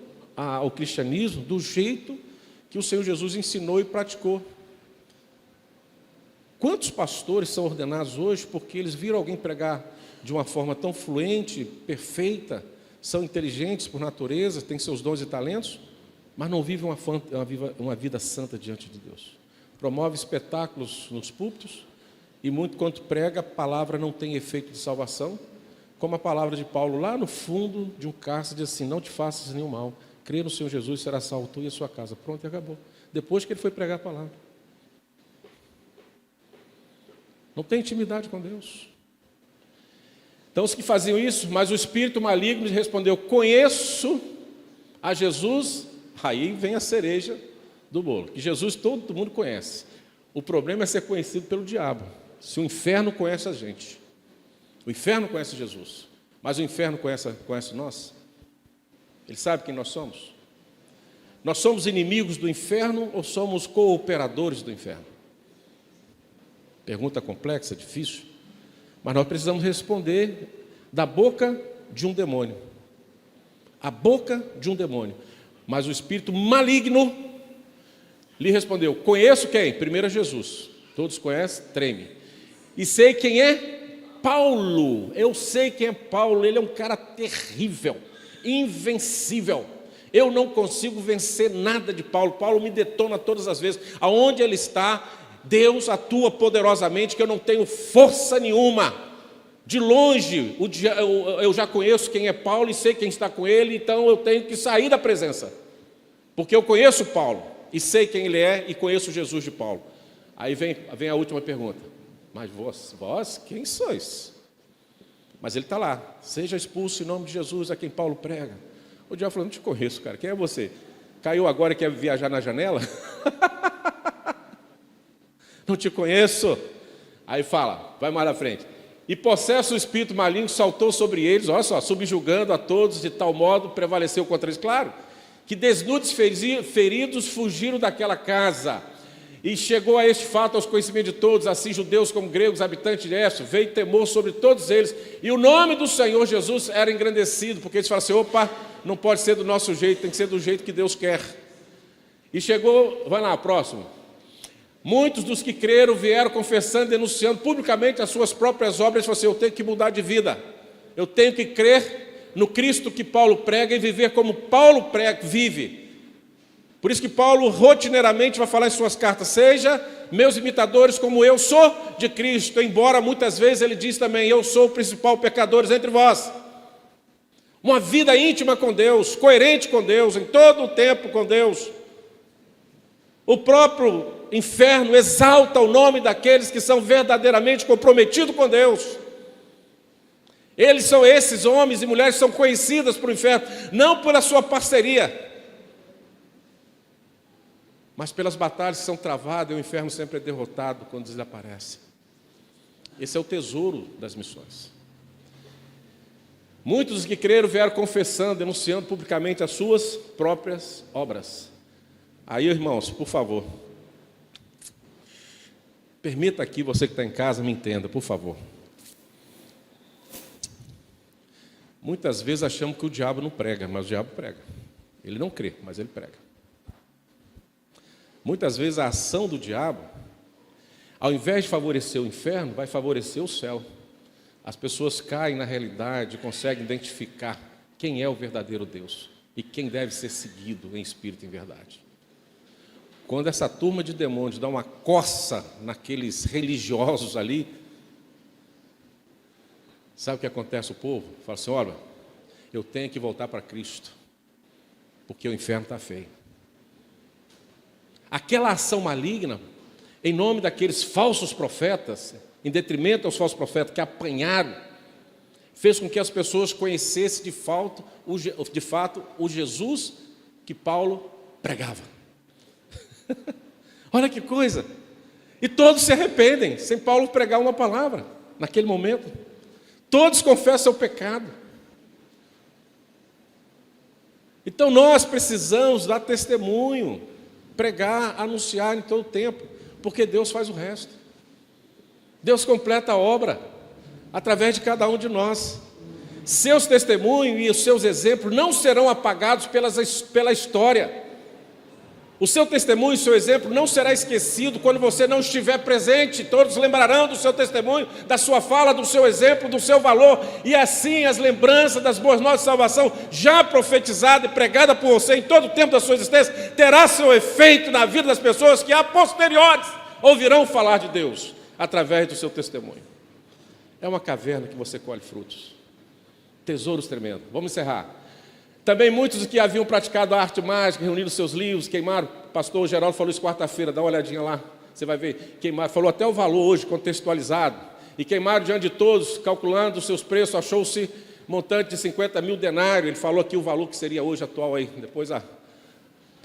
o cristianismo do jeito que o Senhor Jesus ensinou e praticou. Quantos pastores são ordenados hoje porque eles viram alguém pregar de uma forma tão fluente, perfeita, são inteligentes por natureza, têm seus dons e talentos, mas não vivem uma vida santa diante de Deus. Promove espetáculos nos púlpitos e muito quanto prega, a palavra não tem efeito de salvação, como a palavra de Paulo lá no fundo de um cárcere diz assim, não te faças nenhum mal, crê no Senhor Jesus, será salvo tu e a sua casa. Pronto, e acabou. Depois que ele foi pregar a palavra. Não tem intimidade com Deus. Então os que faziam isso, mas o espírito maligno lhes respondeu, conheço a Jesus, aí vem a cereja do bolo, que Jesus todo mundo conhece. O problema é ser conhecido pelo diabo. Se o inferno conhece a gente, o inferno conhece Jesus, mas o inferno conhece nós. Ele sabe quem nós somos. Nós somos inimigos do inferno ou somos cooperadores do inferno? Pergunta complexa, difícil, mas nós precisamos responder da boca de um demônio. A boca de um demônio. Mas o espírito maligno lhe respondeu: conheço quem? Primeiro é Jesus. Todos conhecem, treme. E sei quem é Paulo. Eu sei quem é Paulo. Ele é um cara terrível, invencível. Eu não consigo vencer nada de Paulo. Paulo me detona todas as vezes. Aonde ele está, Deus atua poderosamente, que eu não tenho força nenhuma. De longe, eu já conheço quem é Paulo e sei quem está com ele, então eu tenho que sair da presença. Porque eu conheço Paulo e sei quem ele é e conheço Jesus de Paulo. Aí vem a última pergunta. Mas vós quem sois? Mas ele está lá. Seja expulso em nome de Jesus a quem Paulo prega. O diabo falou: não te conheço, cara. Quem é você? Caiu agora e quer viajar na janela? Não te conheço. Aí fala, vai mais à frente. E possesso o espírito maligno, saltou sobre eles, olha só, subjugando a todos, de tal modo prevaleceu contra eles. Claro, que desnudos feridos fugiram daquela casa. E chegou a este fato aos conhecimentos de todos, assim judeus como gregos, habitantes de Éfeso, veio temor sobre todos eles. E o nome do Senhor Jesus era engrandecido, porque eles falam assim: opa, não pode ser do nosso jeito, tem que ser do jeito que Deus quer. E chegou, vai lá, próximo. Muitos dos que creram vieram confessando, denunciando publicamente as suas próprias obras. Eles falaram assim: eu tenho que mudar de vida, eu tenho que crer no Cristo que Paulo prega e viver como Paulo vive. Por isso que Paulo rotineiramente vai falar em suas cartas: seja meus imitadores como eu sou de Cristo, embora muitas vezes ele diz também: eu sou o principal pecador entre vós. Uma vida íntima com Deus, coerente com Deus, em todo o tempo com Deus. O próprio inferno exalta o nome daqueles que são verdadeiramente comprometidos com Deus. Eles são esses homens e mulheres que são conhecidas para o inferno, não pela sua parceria, mas pelas batalhas que são travadas, e o inferno sempre é derrotado quando desaparece. Esse é o tesouro das missões. Muitos dos que creram vieram confessando, denunciando publicamente as suas próprias obras. Aí, irmãos, por favor, permita aqui, você que está em casa, me entenda, por favor. Muitas vezes achamos que o diabo não prega, mas o diabo prega. Ele não crê, mas ele prega. Muitas vezes a ação do diabo, ao invés de favorecer o inferno, vai favorecer o céu. As pessoas caem na realidade, conseguem identificar quem é o verdadeiro Deus e quem deve ser seguido em espírito e em verdade. Quando essa turma de demônios dá uma coça naqueles religiosos ali, sabe o que acontece? O povo fala assim: olha, eu tenho que voltar para Cristo, porque o inferno está feio. Aquela ação maligna, em nome daqueles falsos profetas, em detrimento aos falsos profetas que apanharam, fez com que as pessoas conhecessem de fato o Jesus que Paulo pregava. Olha que coisa! E todos se arrependem, sem Paulo pregar uma palavra, naquele momento. Todos confessam o pecado. Então nós precisamos dar testemunho, pregar, anunciar em todo o tempo, porque Deus faz o resto. Deus completa a obra através de cada um de nós. Seus testemunhos e os seus exemplos não serão apagados pela história. O seu testemunho e o seu exemplo não será esquecido quando você não estiver presente. Todos lembrarão do seu testemunho, da sua fala, do seu exemplo, do seu valor. E assim as lembranças das boas novas de salvação, já profetizada e pregada por você em todo o tempo da sua existência, terá seu efeito na vida das pessoas que a posteriores ouvirão falar de Deus através do seu testemunho. É uma caverna que você colhe frutos. Tesouros tremendos. Vamos encerrar. Também muitos que haviam praticado a arte mágica, reuniram seus livros, queimaram. O pastor Geraldo falou isso quarta-feira, dá uma olhadinha lá, você vai ver. Queimaram, falou até o valor hoje, contextualizado. E queimaram diante de todos, calculando os seus preços, achou-se montante de 50 mil denários. Ele falou aqui o valor que seria hoje atual aí. Depois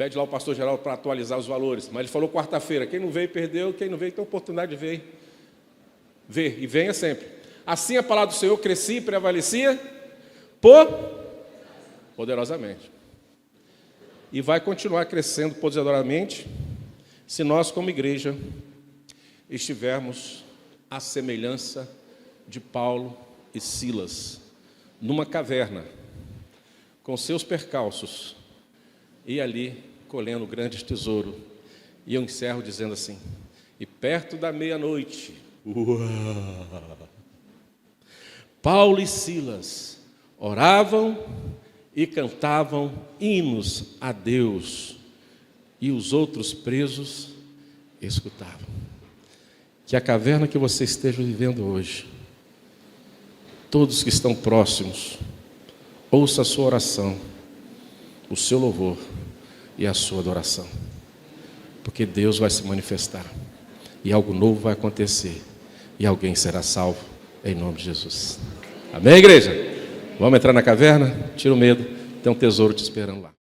Pede lá o pastor Geraldo para atualizar os valores. Mas ele falou quarta-feira, quem não veio perdeu, quem não veio tem a oportunidade de ver. E venha sempre. Assim a palavra do Senhor crescia e prevalecia poderosamente. E vai continuar crescendo poderosamente se nós, como igreja, estivermos à semelhança de Paulo e Silas, numa caverna, com seus percalços, e ali colhendo grandes tesouros. E eu encerro dizendo assim: e perto da meia-noite, Paulo e Silas oravam e cantavam hinos a Deus, e os outros presos escutavam. Que a caverna que você esteja vivendo hoje, todos que estão próximos, ouça a sua oração, o seu louvor e a sua adoração, porque Deus vai se manifestar, e algo novo vai acontecer, e alguém será salvo, em nome de Jesus. Amém, igreja? Vamos entrar na caverna? Tira o medo, tem um tesouro te esperando lá.